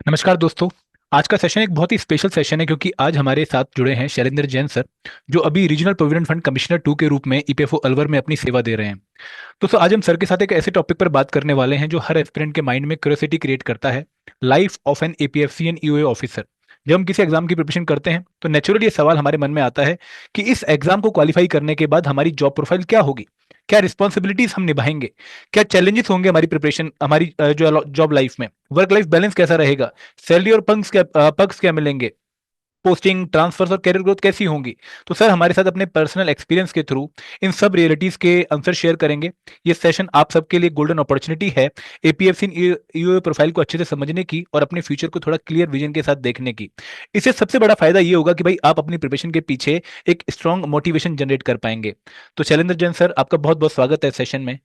नमस्कार दोस्तों। आज का सेशन एक बहुत ही स्पेशल सेशन है क्योंकि आज हमारे साथ जुड़े हैं शैलेंद्र जैन सर, जो अभी रीजनल प्रोविडेंट फंड कमिश्नर 2 के रूप में ईपीएफओ अलवर में अपनी सेवा दे रहे हैं। तो सर, आज हम सर के साथ एक ऐसे टॉपिक पर बात करने वाले हैं जो हर एस्पिरेंट के माइंड में क्यूरियोसिटी क्रिएट करता है। Life of an APFC and EOA officer. जब हम किसी एग्जाम की प्रिपरेशन करते हैं तो नेचुरली ये सवाल हमारे मन में आता है कि इस एग्जाम को क्वालिफाई करने के बाद हमारी जॉब प्रोफाइल क्या होगी, क्या रिस्पॉन्सिबिलिटीज हम निभाएंगे, क्या चैलेंजेस होंगे हमारी प्रिपरेशन, हमारी जो जॉब लाइफ में वर्क लाइफ बैलेंस कैसा रहेगा, सैलरी और पक्ष क्या मिलेंगे, पोस्टिंग ट्रांसफर्स और कैरियर ग्रोथ कैसी होंगी। तो सर हमारे साथ अपने पर्सनल एक्सपीरियंस के थ्रू इन सब रियलिटीज के आंसर शेयर करेंगे। ये सेशन आप सबके लिए गोल्डन अपॉर्चुनिटी है एपीएफसी ईओए प्रोफाइल को अच्छे से समझने की और अपने फ्यूचर को थोड़ा क्लियर विजन के साथ देखने की। इससे सबसे बड़ा फायदा ये होगा कि भाई आप अपनी प्रिपरेशन के पीछे एक स्ट्रॉन्ग मोटिवेशन जनरेट कर पाएंगे। तो शैलेंद्र जैन सर, आपका बहुत बहुत स्वागत है सेशन में।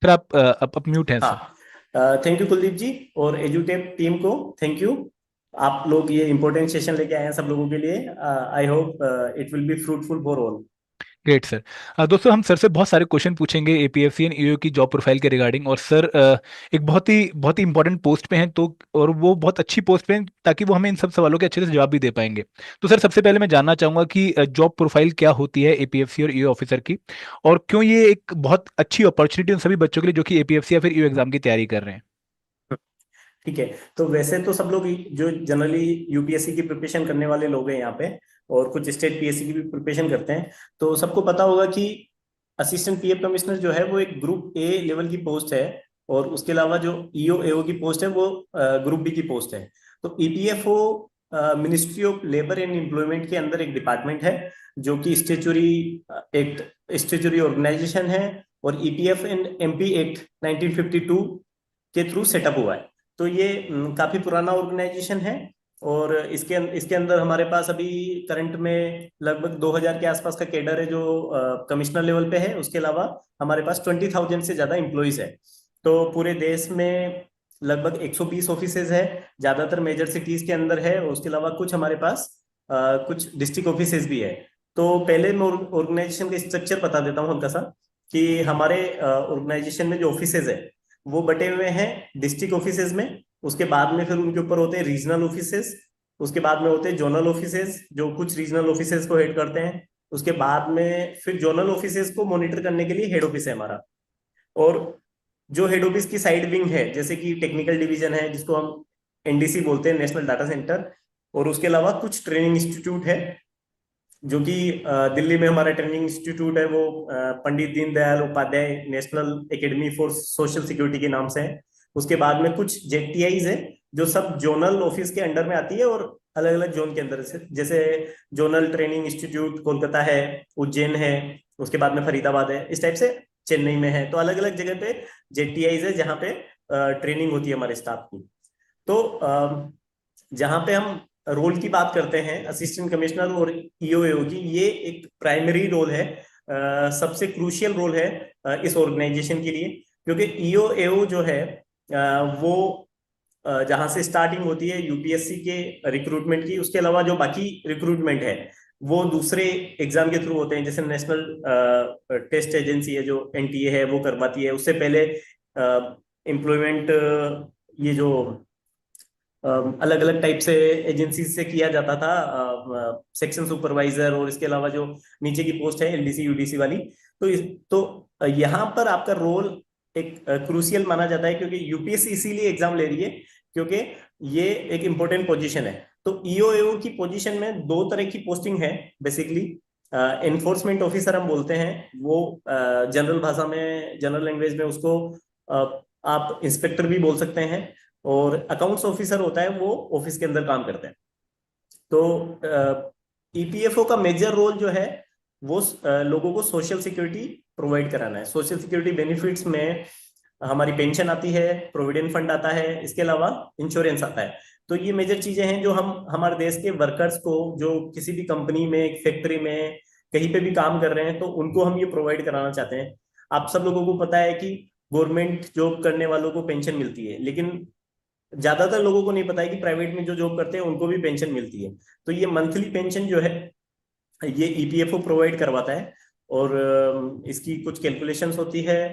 सर आप म्यूट हैं सर। हाँ, थैंक यू कुलदीप जी और एजुटेक टीम को थैंक यू। आप लोग ये इम्पोर्टेंट सेशन लेके आए हैं सब लोगों के लिए। I hope it will be fruitful for all. Great sir. दोस्तों, हम सर से बहुत सारे क्वेश्चन पूछेंगे एपीएफसी एंड ईओ की जॉब प्रोफाइल के रिगार्डिंग। और सर एक बहुत ही इंपॉर्टेंट पोस्ट पे हैं, तो और वो बहुत अच्छी पोस्ट पे हैं ताकि वो हमें इन सब सवालों के अच्छे से जवाब भी दे पाएंगे। तो सर, सबसे पहले मैं जानना चाहूंगा कि जॉब प्रोफाइल क्या होती है एपीएफसी और ईओ ऑफिसर की, और क्यों ये एक बहुत अच्छी अपॉर्चुनिटी उन सभी बच्चों के लिए जो कि एपीएफसी या फिर ईओ एग्जाम की तैयारी कर रहे हैं। ठीक है, तो वैसे तो सब लोग जो जनरली यूपीएससी की प्रिपरेशन करने वाले लोग हैं यहाँ पे, और कुछ स्टेट पीएससी की भी प्रिपरेशन करते हैं, तो सबको पता होगा कि असिस्टेंट पीएफ कमिश्नर जो है वो एक ग्रुप ए लेवल की पोस्ट है, और उसके अलावा जो ईओ एओ की पोस्ट है वो ग्रुप बी की पोस्ट है। तो EPFO ministry of labour and employment के अंदर एक डिपार्टमेंट है जो कि स्टेचुरी ऑर्गेनाइजेशन है, और ईपीएफ एंड एमपी एक्ट 1952 के थ्रू सेटअप हुआ है। तो ये काफी पुराना ऑर्गेनाइजेशन है, और इसके अंदर हमारे पास अभी करंट में लगभग 2000 के आसपास का कैडर है जो कमिश्नर लेवल पे है। उसके अलावा हमारे पास 20,000 से ज्यादा एम्प्लॉइज है। तो पूरे देश में लगभग 120 ऑफिसेज है, ज्यादातर मेजर सिटीज के अंदर है, और उसके अलावा कुछ हमारे पास कुछ डिस्ट्रिक्ट ऑफिसेज भी है। तो पहले मैं ऑर्गेनाइजेशन का स्ट्रक्चर बता देता हूँ हल्का सा, कि हमारे ऑर्गेनाइजेशन में जो ऑफिसेज है वो बटे हुए हैं डिस्ट्रिक्ट ऑफिसेज में। उसके बाद में फिर उनके ऊपर होते हैं रीजनल ऑफिसेज। उसके बाद में होते हैं जोनल ऑफिसेज जो कुछ रीजनल ऑफिसेज को हेड करते हैं। उसके बाद में फिर जोनल ऑफिसेज को मॉनिटर करने के लिए हेड ऑफिस है हमारा। और जो हेड ऑफिस की साइड विंग है, जैसे कि टेक्निकल डिवीजन है जिसको हम एनडीसी बोलते हैं, नेशनल डाटा सेंटर। और उसके अलावा कुछ ट्रेनिंग इंस्टीट्यूट है, जो कि दिल्ली में हमारा ट्रेनिंग इंस्टीट्यूट है, वो Pandit Deendayal Upadhyaya national academy for social security के नाम से है। उसके बाद में कुछ जेटीआईज है जो सब जोनल ऑफिस के अंडर में आती है, और अलग अलग जोन के अंदर से, जैसे जोनल ट्रेनिंग इंस्टीट्यूट कोलकाता है, उज्जैन है, उसके बाद में फरीदाबाद है, इस टाइप से चेन्नई में है। तो अलग अलग जगह पे जेटीआईज है जहाँ पे ट्रेनिंग होती है हमारे स्टाफ की। तो जहाँ पे हम रोल की बात करते हैं असिस्टेंट कमिश्नर और ईओएओ की, ये एक प्राइमरी रोल है, सबसे क्रूशियल रोल है इस ऑर्गेनाइजेशन के लिए। क्योंकि ईओएओ जो है वो जहां से स्टार्टिंग होती है यूपीएससी के रिक्रूटमेंट की, उसके अलावा जो बाकी रिक्रूटमेंट है वो दूसरे एग्जाम के थ्रू होते हैं। जैसे नेशनल टेस्ट एजेंसी है जो एनटीए है वो करवाती है। उससे पहले एम्प्लॉयमेंट ये जो अलग अलग टाइप से एजेंसी से किया जाता था, सेक्शन सुपरवाइजर, और इसके अलावा जो नीचे की पोस्ट है एलडीसी यूडीसी वाली। तो यहाँ पर आपका रोल एक क्रूशियल माना जाता है, क्योंकि यूपीएससी इसीलिए एग्जाम ले रही है क्योंकि ये एक इंपॉर्टेंट पोजीशन है। तो ईओएओ की पोजीशन में दो तरह की पोस्टिंग है बेसिकली। एनफोर्समेंट ऑफिसर हम बोलते हैं, वो जनरल भाषा में, जनरल लैंग्वेज में उसको आप इंस्पेक्टर भी बोल सकते हैं। और अकाउंट्स ऑफिसर होता है, वो ऑफिस के अंदर काम करते हैं। तो ईपीएफओ का मेजर रोल जो है वो लोगों को सोशल सिक्योरिटी प्रोवाइड कराना है। सोशल सिक्योरिटी बेनिफिट्स में हमारी पेंशन आती है, प्रोविडेंट फंड आता है, इसके अलावा इंश्योरेंस आता है। तो ये मेजर चीजें हैं जो हम हमारे देश के वर्कर्स को, जो किसी भी कंपनी में, फैक्ट्री में, कहीं पे भी काम कर रहे हैं, तो उनको हम ये प्रोवाइड कराना चाहते हैं। आप सब लोगों को पता है कि गवर्नमेंट जॉब करने वालों को पेंशन मिलती है, लेकिन ज्यादातर लोगों को नहीं पता है कि प्राइवेट में जो जॉब करते हैं उनको भी पेंशन मिलती है। तो ये मंथली पेंशन जो है ये ईपीएफओ प्रोवाइड करवाता है। और इसकी कुछ कैलकुलेशंस होती है।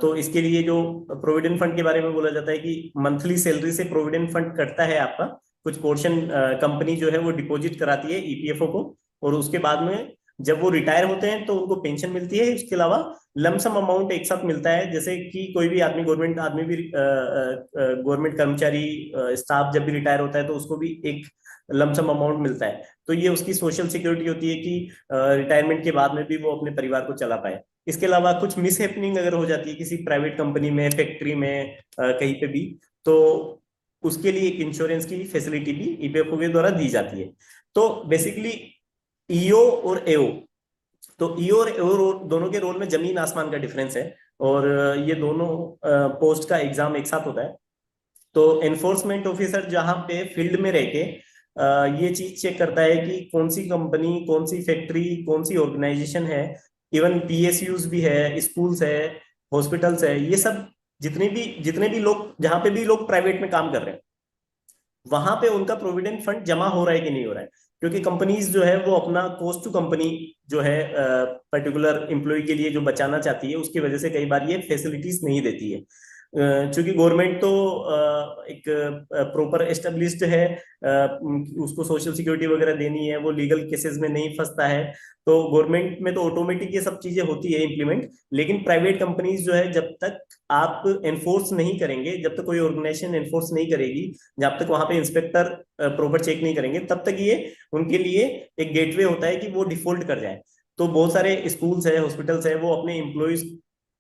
तो इसके लिए जो प्रोविडेंट फंड के बारे में बोला जाता है कि मंथली सैलरी से प्रोविडेंट फंड कटता है आपका, कुछ पोर्शन कंपनी जो है वो डिपॉजिट कराती है ईपीएफओ को, और उसके बाद में जब वो रिटायर होते हैं तो उनको पेंशन मिलती है। इसके अलावा लमसम अमाउंट एक साथ मिलता है, जैसे कि कोई भी आदमी, गवर्नमेंट आदमी भी, गवर्नमेंट कर्मचारी स्टाफ जब भी रिटायर होता है तो उसको भी एक लमसम अमाउंट मिलता है। तो ये उसकी सोशल सिक्योरिटी होती है कि रिटायरमेंट के बाद में भी वो अपने परिवार को चला पाए। इसके अलावा कुछ मिस हैपनिंग अगर हो जाती है किसी प्राइवेट कंपनी में, फैक्ट्री में, कहीं पे भी, तो उसके लिए एक इंश्योरेंस की फैसिलिटी भी ईपीएफओ के द्वारा दी जाती है। तो बेसिकली ईओ और एओ, तो ईओ और एओ दोनों के रोल में जमीन आसमान का डिफरेंस है। और ये दोनों पोस्ट का एग्जाम एक साथ होता है। तो एनफोर्समेंट ऑफिसर जहां पे फील्ड में रह के ये चीज चेक करता है कि कौन सी कंपनी, कौन सी फैक्ट्री, कौन सी ऑर्गेनाइजेशन है, इवन पीएसयूज भी है, स्कूल्स है, हॉस्पिटल्स है, ये सब जितने भी लोग, जहां पे भी लोग प्राइवेट में काम कर रहे हैं, वहां पे उनका प्रोविडेंट फंड जमा हो रहा है कि नहीं हो रहा है। क्योंकि कंपनीज जो है वो अपना कॉस्ट टू कंपनी जो है पर्टिकुलर एम्प्लॉय के लिए जो बचाना चाहती है, उसकी वजह से कई बार ये फैसिलिटीज नहीं देती है। चूंकि गवर्नमेंट तो एक प्रॉपर एस्टेब्लिश्ड है, उसको सोशल सिक्योरिटी वगैरह देनी है, वो लीगल केसेस में नहीं फंसता है। तो गवर्नमेंट में तो ऑटोमेटिक ये सब चीजें होती है इम्प्लीमेंट। लेकिन प्राइवेट कंपनीज जो है, जब तक आप एनफोर्स नहीं करेंगे, जब तक कोई ऑर्गेनाइजेशन एनफोर्स नहीं करेगी, जब तक वहां पे इंस्पेक्टर प्रॉपर चेक नहीं करेंगे, तब तक ये उनके लिए एक गेटवे होता है कि वो डिफॉल्ट कर जाए। तो बहुत सारे स्कूल्स है, हॉस्पिटल्स है, वो अपने एम्प्लॉयज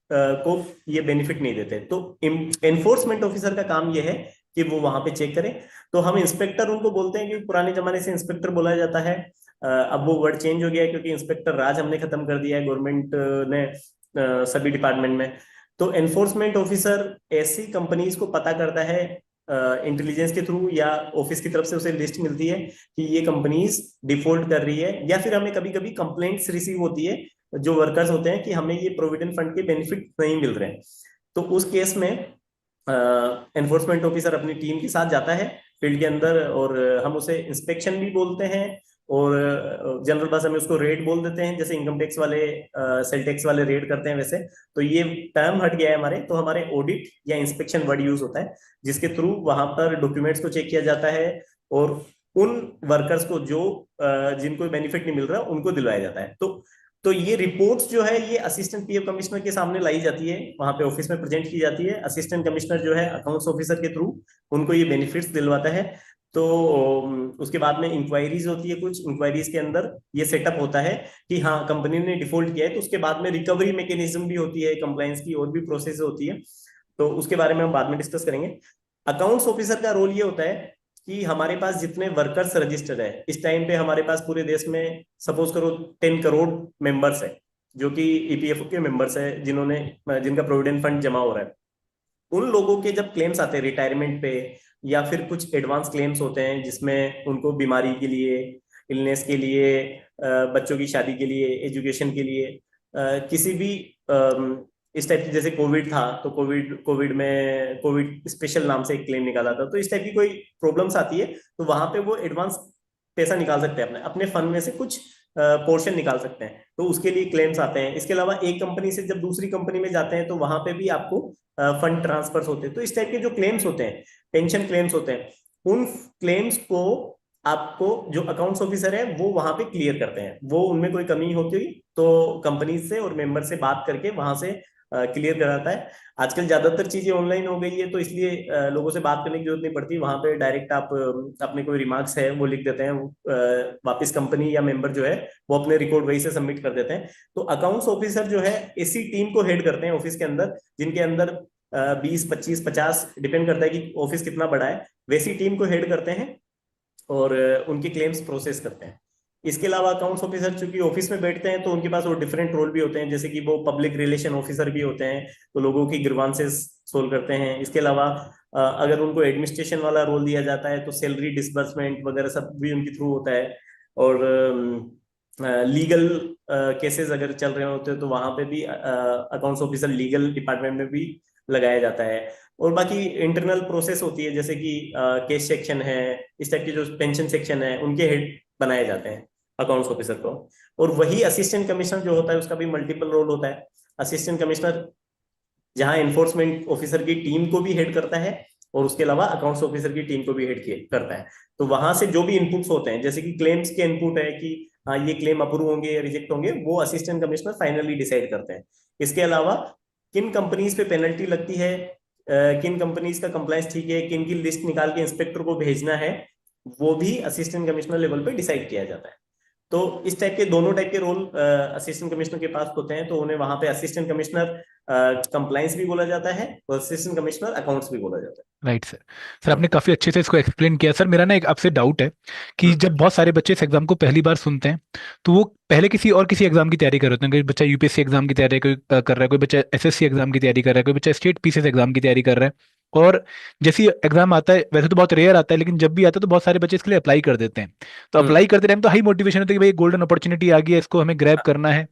को ये बेनिफिट नहीं देते। तो एनफोर्समेंट ऑफिसर का काम ये है कि वो वहां पे चेक करे। तो हम इंस्पेक्टर उनको बोलते हैं, कि पुराने जमाने से इंस्पेक्टर बोला जाता है। अब वो वर्ड चेंज हो गया है, क्योंकि इंस्पेक्टर राज हमने खत्म कर दिया है गवर्नमेंट ने, सभी डिपार्टमेंट में। तो एनफोर्समेंट ऑफिसर ऐसी कंपनीज को पता करता है इंटेलिजेंस के थ्रू, या ऑफिस की तरफ से उसे लिस्ट मिलती है कि ये कंपनीज डिफॉल्ट कर रही है, या फिर हमें कभी कभी कंप्लेंट्स रिसीव होती है जो वर्कर्स होते हैं कि हमें ये प्रोविडेंट फंड के बेनिफिट नहीं मिल रहे हैं। तो उस केस में एनफोर्समेंट ऑफिसर अपनी टीम के साथ जाता है फील्ड के अंदर, और हम उसे इंस्पेक्शन भी बोलते हैं, और जनरल भाषा में उसको रेड बोल देते हैं, जैसे इनकम टैक्स वाले, सेल टैक्स वाले रेड करते हैं वैसे। तो ये टर्म हट गया है हमारे, तो हमारे ऑडिट या इंस्पेक्शन वर्ड यूज होता है, जिसके थ्रू वहां पर डॉक्यूमेंट्स को चेक किया जाता है, और उन वर्कर्स को जो जिनको बेनिफिट नहीं मिल रहा उनको दिलवाया जाता है। तो ये रिपोर्ट्स जो है ये असिस्टेंट पीएफ कमिश्नर के सामने लाई जाती है, वहां पे ऑफिस में प्रेजेंट की जाती है। असिस्टेंट कमिश्नर जो है अकाउंट्स ऑफिसर के थ्रू उनको ये बेनिफिट्स दिलवाता है। तो उसके बाद में इंक्वायरीज होती है, कुछ इंक्वायरीज के अंदर ये सेटअप होता है कि हाँ कंपनी ने डिफॉल्ट किया है, तो उसके बाद में रिकवरी मैकेनिज्म भी होती है, कंप्लायंस की और भी प्रोसेस होती है। तो उसके बारे में हम बाद में डिस्कस करेंगे। अकाउंट्स ऑफिसर का रोल ये होता है कि हमारे पास जितने वर्कर्स रजिस्टर्ड है, इस टाइम पे हमारे पास पूरे देश में सपोज करो 10 करोड़ मेंबर्स है, जो कि ईपीएफओ के मेंबर्स है, जिन्होंने, जिनका प्रोविडेंट फंड जमा हो रहा है। उन लोगों के जब क्लेम्स आते हैं रिटायरमेंट पे, या फिर कुछ एडवांस क्लेम्स होते हैं जिसमें उनको बीमारी के लिए, इलनेस के लिए, बच्चों की शादी के लिए, एजुकेशन के लिए, किसी भी इस टाइप की, जैसे कोविड था तो कोविड स्पेशल नाम से एक क्लेम निकाला था, तो इस टाइप की कोई प्रॉब्लम्स आती है, तो वहां पे वो एडवांस पैसा निकाल सकते हैं, अपने अपने फंड में से कुछ पोर्शन निकाल सकते हैं, तो उसके लिए क्लेम्स आते हैं। इसके अलावा एक कंपनी से जब दूसरी कंपनी में जाते हैं तो वहां पे भी आपको फंड ट्रांसफर होते हैं। तो इस टाइप के जो क्लेम्स होते हैं, पेंशन क्लेम्स होते हैं, उन क्लेम्स को आपको जो अकाउंट्स ऑफिसर है वो वहां पे क्लियर करते हैं। वो उनमें कोई कमी होती हुई तो कंपनी से और मेंबर से बात करके वहां से क्लियर कराता है। आजकल ज्यादातर चीजें ऑनलाइन हो गई है, तो इसलिए लोगों से बात करने की जरूरत नहीं पड़ती, वहां पे डायरेक्ट आप अपने कोई रिमार्क्स है वो लिख देते हैं, वापस कंपनी या मेंबर जो है वो अपने रिकॉर्ड वही से सबमिट कर देते हैं। तो अकाउंट्स ऑफिसर जो है इसी टीम को हेड करते हैं ऑफिस के अंदर, जिनके अंदर 20, 25, 50 डिपेंड करता है कि ऑफिस कितना बड़ा है, वैसी टीम को हेड करते हैं, और उनके क्लेम्स प्रोसेस करते हैं। इसके अलावा अकाउंट्स ऑफिसर चूंकि ऑफिस में बैठते हैं तो उनके पास वो डिफरेंट रोल भी होते हैं, जैसे कि वो पब्लिक रिलेशन ऑफिसर भी होते हैं, तो लोगों की ग्रीवांसेस सोल्व करते हैं। इसके अलावा अगर उनको एडमिनिस्ट्रेशन वाला रोल दिया जाता है तो सैलरी डिसबर्समेंट वगैरह सब भी उनके थ्रू होता है। और लीगल केसेस अगर चल रहे होते हैं तो वहां पे भी अकाउंट्स ऑफिसर लीगल डिपार्टमेंट में भी लगाया जाता है। और बाकी इंटरनल प्रोसेस होती है, जैसे कि केस सेक्शन है, इस टाइप के जो पेंशन सेक्शन है, उनके हेड बनाए जाते हैं। अकाउंट्स ऑफिसर को। और वही असिस्टेंट कमिश्नर जो होता है उसका भी मल्टीपल रोल होता है। असिस्टेंट कमिश्नर जहां एनफोर्समेंट ऑफिसर की टीम को भी हेड करता है और उसके अलावा अकाउंट्स ऑफिसर की टीम को भी हेड करता है। तो वहां से जो भी इनपुट्स होते हैं, जैसे कि क्लेम्स के इनपुट है कि हाँ ये क्लेम अप्रूव होंगे या रिजेक्ट होंगे, वो असिस्टेंट कमिश्नर फाइनली डिसाइड करते हैं। इसके अलावा किन कंपनीज पे पेनल्टी लगती है, किन कंपनीज का कंप्लायंस ठीक है, किन की लिस्ट निकाल के इंस्पेक्टर को भेजना है, वो भी असिस्टेंट कमिश्नर लेवल पे डिसाइड किया जाता है। तो इस टाइप के दोनों टाइप के रोल असिस्टेंट कमिश्नर के पास होते हैं। तो उन्हें वहां पे असिस्टेंट कमिश्नर कंप्लायंस भी बोला जाता है और असिस्टेंट कमिश्नर अकाउंट्स भी बोला जाता राइट सर। सर है। आपने काफी अच्छे से इसको एक्सप्लेन किया। सर मेरा ना एक आपसे डाउट है कि हम्म, जब बहुत सारे बच्चे इस एग्जाम को पहली बार सुनते हैं तो वो पहले किसी एग्जाम की तैयारी कर रहे होते हैं। कोई बच्चा यूपीएससी एग्जाम की तैयारी कर रहा है, कोई बच्चा एसएससी एग्जाम की तैयारी कर रहा है, कोई बच्चा स्टेट पीसीएस एग्जाम की तैयारी कर रहा है। और जैसे एग्जाम आता है, वैसे तो बहुत रेयर आता है, लेकिन जब भी आता है तो बहुत सारे बच्चे इसके लिए अप्लाई कर देते हैं। तो हम्म, अप्लाई करते टाइम तो हाई मोटिवेशन होती है कि भाई गोल्डन अपॉर्चुनिटी आ गई है, इसको हमें ग्रैब करना है।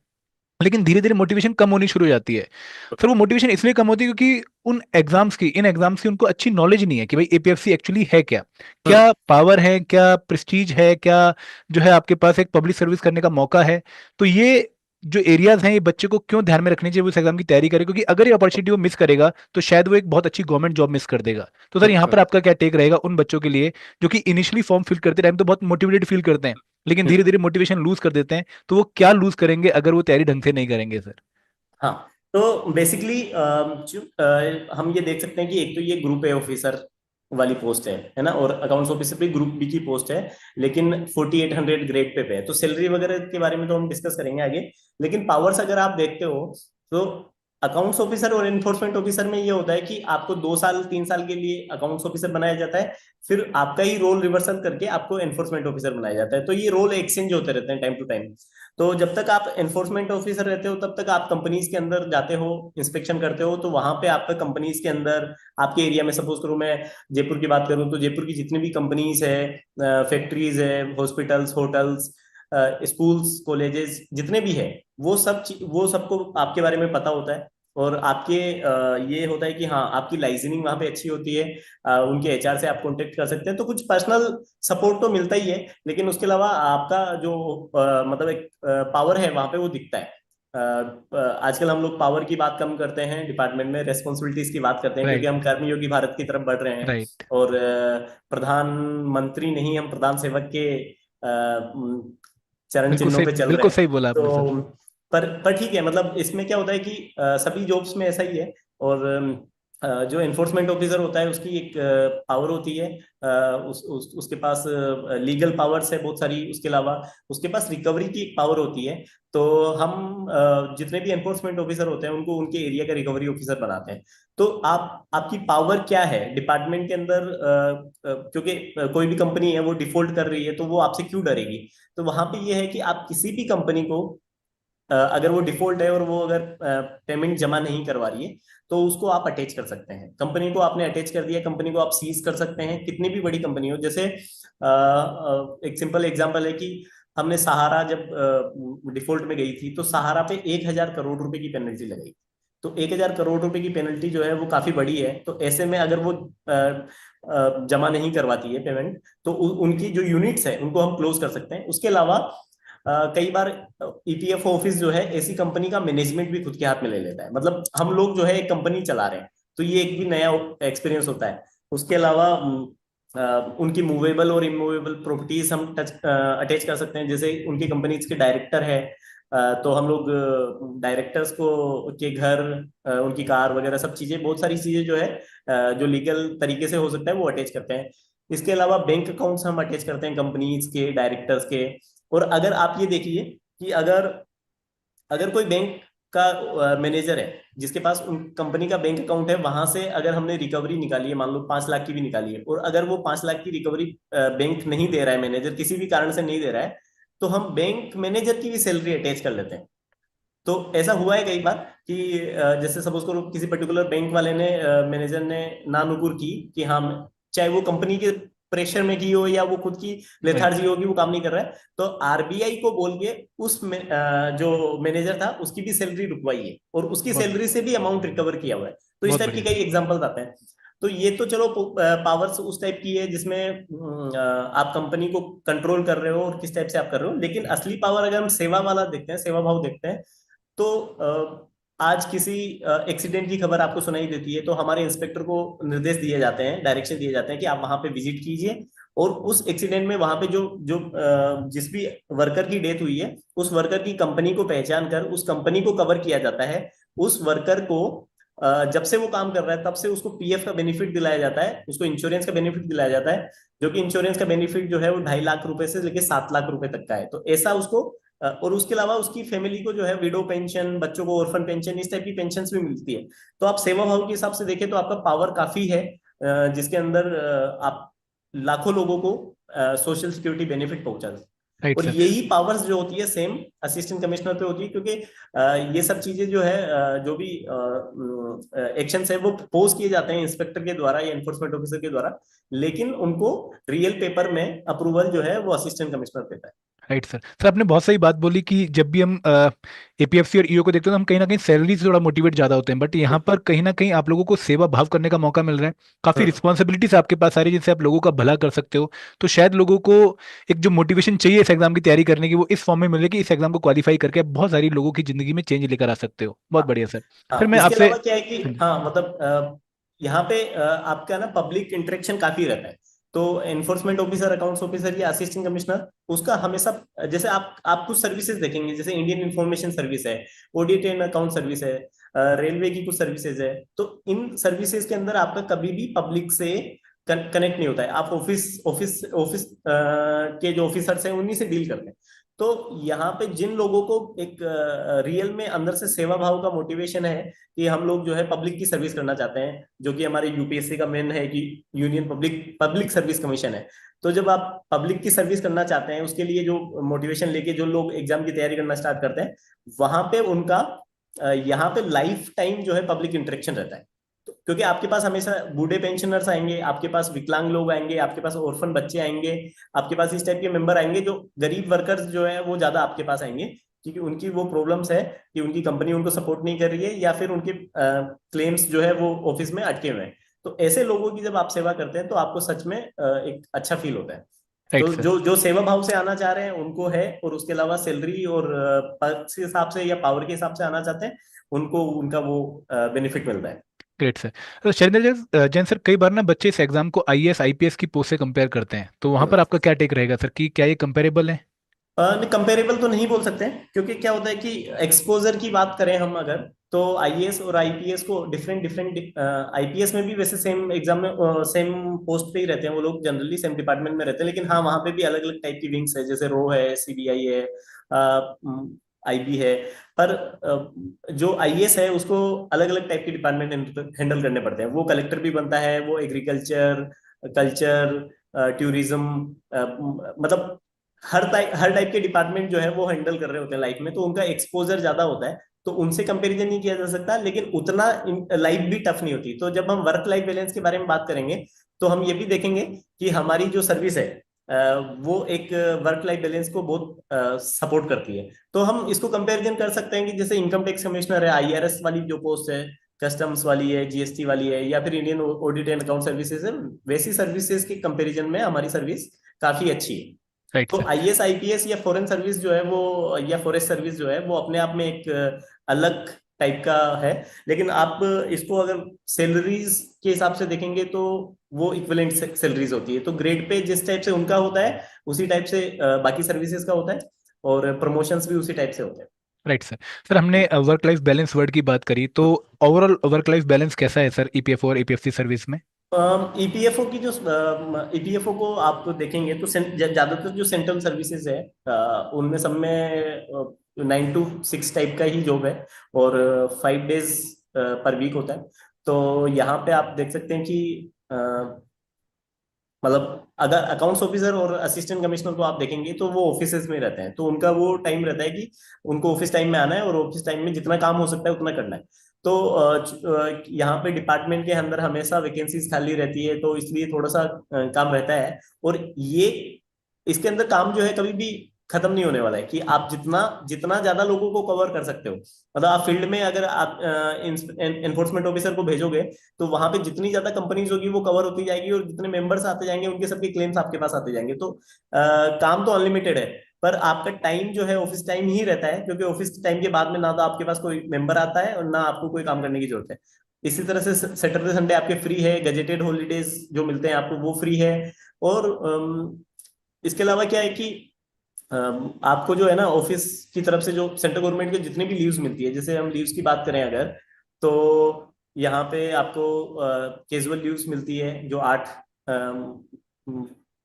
लेकिन धीरे धीरे मोटिवेशन कम होनी शुरू हो जाती है। फिर वो मोटिवेशन इसलिए कम होती है क्योंकि इन एग्जाम्स की उनको अच्छी नॉलेज नहीं है कि भाई एपीएफसी एक्चुअली है क्या, हम्म, क्या पावर है, क्या प्रेस्टीज है, क्या जो है आपके पास एक पब्लिक सर्विस करने का मौका है। तो ये जो एरियाज हैं, ये बच्चे को क्यों ध्यान में रखनी चाहिए वो इस एग्जाम की तैयारी करे, क्योंकि अगर ये अपॉर्चुनिटी वो मिस करेगा तो शायद वो एक बहुत अच्छी गवर्नमेंट जॉब मिस कर देगा। तो सर यहाँ पर आपका क्या टेक रहेगा उन बच्चों के लिए जो कि इनिशियली फॉर्म फिल करते टाइम तो बहुत मोटिवेटेड फील करते हैं, लेकिन हम्म। धीरे धीरे मोटिवेशन लूज कर देते हैं। तो वो क्या लूज करेंगे अगर वो तैयारी ढंग से नहीं करेंगे सर? हाँ, तो बेसिकली हम ये देख सकते हैं कि एक तो ये ग्रुप ए ऑफिसर वाली पोस्ट है ना, और अकाउंट्स ऑफिसर भी ग्रुप बी की पोस्ट है, लेकिन 4800 ग्रेड पे है। तो सैलरी वगैरह के बारे में तो हम डिस्कस करेंगे आगे। लेकिन पावर्स अगर आप देखते हो तो अकाउंट्स ऑफिसर और एनफोर्समेंट ऑफिसर में ये होता है कि आपको 2 साल 3 साल के लिए अकाउंट्स ऑफिसर बनाया जाता है, फिर आपका ही रोल रिवर्सल करके आपको एनफोर्समेंट ऑफिसर बनाया जाता है। तो ये रोल एक्सचेंज होते रहते हैं टाइम टू टाइम। तो जब तक आप एनफोर्समेंट ऑफिसर रहते हो तब तक आप कंपनीज के अंदर जाते हो, इंस्पेक्शन करते हो। तो वहां पे आपका कंपनीज के अंदर, आपके एरिया में, सपोज करूं मैं जयपुर की बात करूं तो जयपुर की जितनी भी कंपनीज है, फैक्ट्रीज है, हॉस्पिटल्स, होटल्स, स्कूल्स, कॉलेजेस जितने भी है, वो सबको आपके बारे में पता होता है। और आपके ये होता है कि हाँ आपकी लाइजनिंग वहां पे अच्छी होती है, उनके एचआर से आप कांटेक्ट कर सकते हैं। तो कुछ पर्सनल सपोर्ट तो मिलता ही है, लेकिन उसके अलावा आपका जो मतलब एक पावर है वहां पे वो दिखता है। आजकल हम लोग पावर की बात कम करते हैं डिपार्टमेंट में, रेस्पॉन्सिबिलिटीज की बात करते हैं, क्योंकि राइट। हम कर्मयोगी भारत की तरफ बढ़ रहे हैं। राइट। और प्रधानमंत्री नहीं, हम प्रधान सेवक के चरण चिन्हों पे चल रहे बिल्कुल हैं। सही बोला आपने सर। तो पर ठीक है, मतलब इसमें क्या होता है कि सभी जॉब्स में ऐसा ही है। और जो एनफोर्समेंट ऑफिसर होता है उसकी एक पावर होती है, उसके पास लीगल पावर्स है बहुत सारी। उसके अलावा उसके पास रिकवरी की एक पावर होती है। तो हम जितने भी एनफोर्समेंट ऑफिसर होते हैं उनको उनके एरिया का रिकवरी ऑफिसर बनाते हैं। तो आपकी पावर क्या है डिपार्टमेंट के अंदर, क्योंकि कोई भी कंपनी है वो डिफॉल्ट कर रही है तो वो आपसे क्यों डरेगी। तो वहां पे ये है कि आप किसी भी कंपनी को, अगर वो डिफॉल्ट है और वो अगर पेमेंट जमा नहीं करवा रही है, तो उसको आप अटैच कर सकते हैं। कंपनी को आपने अटैच कर दिया, कंपनी को आप सीज कर सकते हैं, कितनी भी बड़ी कंपनी हो। जैसे एक सिंपल एग्जांपल है कि हमने सहारा जब डिफॉल्ट में गई थी तो सहारा पे 1000 करोड़ रुपए की पेनल्टी लगाई। तो 1000 करोड़ रुपए की पेनल्टी जो है वो काफी बड़ी है। तो ऐसे में अगर वो जमा नहीं करवाती है पेमेंट, तो उनकी जो यूनिट्स है उनको हम क्लोज कर सकते हैं। उसके अलावा कई बार ईपीएफओ ऑफिस जो है ऐसी कंपनी का मैनेजमेंट भी खुद के हाथ में ले लेता है। मतलब हम लोग जो है एक कंपनी चला रहे हैं, तो ये एक भी नया एक्सपीरियंस होता है। उसके अलावा उनकी मूवेबल और इमूवेबल प्रॉपर्टीज हम टच अटैच कर सकते हैं। जैसे उनकी कंपनीज के डायरेक्टर है, तो हम लोग डायरेक्टर्स को के घर, उनकी कार वगैरह सब चीजें, बहुत सारी चीजें जो है जो लीगल तरीके से हो सकता है वो अटैच करते हैं। इसके अलावा बैंक अकाउंट्स हम अटैच करते हैं कंपनीज के, डायरेक्टर्स के। और अगर आप ये देखिए कि अगर अगर कोई बैंक का मैनेजर है जिसके पास उन कंपनी का बैंक अकाउंट है, वहां से अगर हमने रिकवरी निकाली है, मान लो 5 लाख की भी निकाली है, और अगर वो 5 लाख की रिकवरी बैंक नहीं दे रहा है, मैनेजर किसी भी कारण से नहीं दे रहा है, तो हम बैंक मैनेजर की भी सैलरी अटैच कर लेते हैं। तो ऐसा हुआ है कई बार कि जैसे सपोज करो किसी पर्टिकुलर बैंक वाले ने, मैनेजर ने नानुकुर की कि हाँ, चाहे वो कंपनी के प्रेशर में की हो या वो खुद की राइट। लेथार्जी होगी, वो काम नहीं कर रहा है, तो आरबीआई को बोल के जो मैनेजर था उसकी भी सैलरी रुकवाई है और उसकी बहुत सैलरी से भी अमाउंट रिकवर किया हुआ है। तो इस बहुत टाइप की बढ़िया कई सर। एग्जांपल्स आते हैं। तो ये तो चलो पावर्स उस टाइप की है जिसमें आप कंपनी को कंट्रोल कर रहे हो और किस टाइप से आप कर रहे हो, लेकिन असली पावर अगर हम सेवा वाला देखते हैं, सेवा भाव देखते हैं, तो आज किसी एक्सीडेंट की खबर आपको सुनाई देती है तो हमारे इंस्पेक्टर को निर्देश दिए जाते हैं, डायरेक्शन दिए जाते हैं कि आप वहां पे विजिट कीजिए, और उस एक्सीडेंट में वहां पे जो जो जिस भी वर्कर की डेथ हुई है उस वर्कर की कंपनी को पहचान कर उस कंपनी को कवर किया जाता है। उस वर्कर को जब से वो काम कर रहा है तब से उसको पीएफ का बेनिफिट दिलाया जाता है, उसको इंश्योरेंस का बेनिफिट दिलाया जाता है, जो कि इंश्योरेंस का बेनिफिट जो है वो 2.5 लाख रुपए से लेके 7 लाख रुपए तक का है। तो ऐसा उसको और उसके अलावा उसकी फैमिली को जो है विडो पेंशन, बच्चों को ऑर्फन पेंशन, इस टाइप की पेंशन भी मिलती है। तो आप सेवा भाव के हिसाब से देखें तो आपका पावर काफी है, जिसके अंदर आप लाखों लोगों को सोशल सिक्योरिटी बेनिफिट पहुंचा सकते हैं। राइट और सर। यही पावर्स जो होती है सेम असिस्टेंट कमिश्नर पे होती है, क्योंकि ये सब चीजें जो है जो भी एक्शन है वो पोज किए जाते हैं इंस्पेक्टर के द्वारा या एनफोर्समेंट ऑफिसर के द्वारा, लेकिन उनको रियल पेपर में अप्रूवल जो है वो असिस्टेंट कमिश्नर देता है। Right sir. सर आपने बहुत सही बात बोली कि जब भी हम एपीएफसी और ईओ को देखते हैं तो हम कहीं ना कहीं सैलरी से थोड़ा मोटिवेट ज्यादा होते हैं, बट यहाँ पर कहीं ना कहीं आप लोगों को सेवा भाव करने का मौका मिल रहा है, काफी हम्म। रिस्पॉन्सिबिलिटीज आपके पास सारी जिनसे आप लोगों का भला कर सकते हो। तो शायद लोगों को एक जो मोटिवेशन चाहिए इस एग्जाम की तैयारी करने की वो इस फॉर्म में मिले कि इस एग्जाम को क्वालिफाई करके आप बहुत सारी लोगों की जिंदगी में चेंज लेकर आ सकते हो। बहुत हाँ बढ़िया सर। सर हाँ, मैं इसके आपसे। अलावा क्या है कि हाँ जी। हाँ मतलब यहाँ पे आपका ना पब्लिक इंटरेक्शन काफी रहता है। तो एनफोर्समेंट ऑफिसर, अकाउंट्स ऑफिसर या असिस्टेंट कमिश्नर, उसका हमेशा जैसे आप कुछ सर्विसेज देखेंगे, जैसे इंडियन इंफॉर्मेशन सर्विस है, ऑडिट एंड अकाउंट सर्विस है, रेलवे की कुछ सर्विसेज है, तो इन सर्विसेज के अंदर आपका कभी भी पब्लिक से कनेक्ट नहीं होता है। आप ऑफिस ऑफिस ऑफिस के जो ऑफिसर्स हैं उन्हीं से डील करते हैं। तो यहाँ पे जिन लोगों को एक रियल में अंदर से सेवा भाव का मोटिवेशन है कि हम लोग जो है पब्लिक की सर्विस करना चाहते हैं, जो कि हमारे यूपीएससी का मेन है कि union public public service commission है। तो जब आप पब्लिक की सर्विस करना चाहते हैं उसके लिए जो मोटिवेशन लेके जो लोग एग्जाम की तैयारी करना स्टार्ट करते हैं, वहां पे उनका यहाँ पे लाइफ टाइम जो है पब्लिक इंटरेक्शन रहता है। तो क्योंकि आपके पास हमेशा बूढ़े पेंशनर्स आएंगे, आपके पास विकलांग लोग आएंगे, आपके पास ऑर्फन बच्चे आएंगे, आपके पास इस टाइप के मेंबर आएंगे, जो गरीब वर्कर्स जो है वो ज्यादा आपके पास आएंगे, क्योंकि उनकी वो प्रॉब्लम्स है कि उनकी कंपनी उनको सपोर्ट नहीं कर रही है, या फिर उनके क्लेम्स जो है वो ऑफिस में अटके हुए हैं। तो ऐसे लोगों की जब आप सेवा करते हैं तो आपको सच में एक अच्छा फील होता है। राइट तो सर। जो सेवा भाव से आना चाह रहे हैं उनको है, और उसके अलावा सैलरी और पद के हिसाब से या पावर के हिसाब से आना चाहते हैं उनको उनका वो बेनिफिट मिल रहा है। Great sir. तो शैलेंद्र जैन जैन सर, कई बार ना बच्चे इस एग्जाम को आईएएस आईपीएस की पोस्ट से कंपेयर करते हैं, तो वहां पर आपका क्या टेक रहेगा सर कि क्या ये कंपेरेबल है? कंपेरेबल तो नहीं बोल सकते हैं, क्योंकि क्या होता है कि एक्सपोजर की बात करें हम अगर, तो आईएएस और आईपीएस को डिफरेंट डिफरेंट, आईपीएस में भी वैसे सेम एग्जाम में सेम पोस्ट पे ही रहते हैं वो लोग, जनरली सेम डिपार्टमेंट में रहते हैं, लेकिन हाँ वहाँ पे भी अलग अलग टाइप की विंग्स है, जैसे रो है, सीबीआई है, आईबी है। पर जो आईएएस है उसको अलग अलग टाइप के डिपार्टमेंट हैंडल करने पड़ते हैं। वो कलेक्टर भी बनता है, वो एग्रीकल्चर, कल्चर, टूरिज्म, मतलब हर टाइप के डिपार्टमेंट जो है वो हैंडल कर रहे होते हैं लाइफ में, तो उनका एक्सपोजर ज्यादा होता है। तो उनसे कंपैरिजन नहीं किया जा सकता, लेकिन उतना लाइफ भी टफ नहीं होती। तो जब हम वर्क लाइफ बैलेंस के बारे में बात करेंगे तो हम ये भी देखेंगे कि हमारी जो सर्विस है वो एक वर्क लाइफ बैलेंस को बहुत सपोर्ट करती है। तो हम इसको कंपैरिजन कर सकते हैं कि जैसे इनकम टैक्स कमिश्नर है, आईआरएस वाली जो पोस्ट है, कस्टम्स वाली है, जीएसटी वाली है, या फिर Indian audit and account services है, वैसी सर्विसेज के कंपैरिजन में हमारी सर्विस काफी अच्छी है। राइट तो सर। आईएएस आईपीएस या फॉरेन सर्विस जो है वो, या फॉरेस्ट सर्विस जो है वो अपने आप में एक अलग टाइप का है। लेकिन आप इसको अगर सैलरीज के हिसाब से देखेंगे तो वो इक्विवेलेंट सैलरीज होती है। तो ग्रेड पे जिस टाइप से उनका होता है उसी टाइप से बाकी सर्विसेज का होता है, और प्रमोशंस भी उसी टाइप से होते हैं। Right sir. सर हमने वर्क लाइफ बैलेंस वर्ड की बात करी, तो ओवरऑल वर्क लाइफ बैलेंस कैसा है सर ईपीएफओ और एपीएफसी सर्विस में? ईपीएफओ की जो ईपीएफओ को आप देखेंगे तो ज्यादातर जो सेंट्रल सर्विसेज है उनमें सब में 9 to 6 टाइप का ही जॉब है, और 5 days पर वीक होता है। तो यहाँ पे आप देख सकते हैं कि मतलब अगर अकाउंट्स ऑफिसर और असिस्टेंट कमिश्नर को आप देखेंगे तो वो ऑफिसेज में रहते हैं, तो उनका वो टाइम रहता है कि उनको ऑफिस टाइम में आना है और ऑफिस टाइम में जितना काम हो सकता है उतना करना है। तो यहाँ पे डिपार्टमेंट के अंदर हमेशा वैकेंसीज खाली रहती है, तो इसलिए थोड़ा सा काम रहता है। और ये इसके अंदर काम जो है कभी भी खत्म नहीं होने वाला है कि आप जितना जितना ज्यादा लोगों को कवर कर सकते हो, मतलब आप फील्ड में अगर आप एनफोर्समेंट ऑफिसर को भेजोगे तो वहां पे जितनी ज्यादा कंपनीज होगी वो कवर होती जाएगी, और जितने मेंबर्स आते जाएंगे उनके सबके क्लेम्स आपके पास आते जाएंगे। तो काम तो अनलिमिटेड है, पर आपका टाइम जो है ऑफिस टाइम ही रहता है, क्योंकि ऑफिस टाइम के बाद में ना तो आपके पास कोई मेंबर आता है और ना आपको कोई काम करने की जरूरत है। इसी तरह से सैटरडे संडे आपके फ्री है, गजेटेड हॉलीडेज जो मिलते हैं आपको वो फ्री है। और इसके अलावा क्या है कि आपको जो है ना ऑफिस की तरफ से जो सेंट्रल गवर्नमेंट के जितनी भी लीव्स मिलती है, जैसे हम लीव्स की बात करें अगर, तो यहाँ पे आपको कैजुअल लीव्स मिलती है जो 8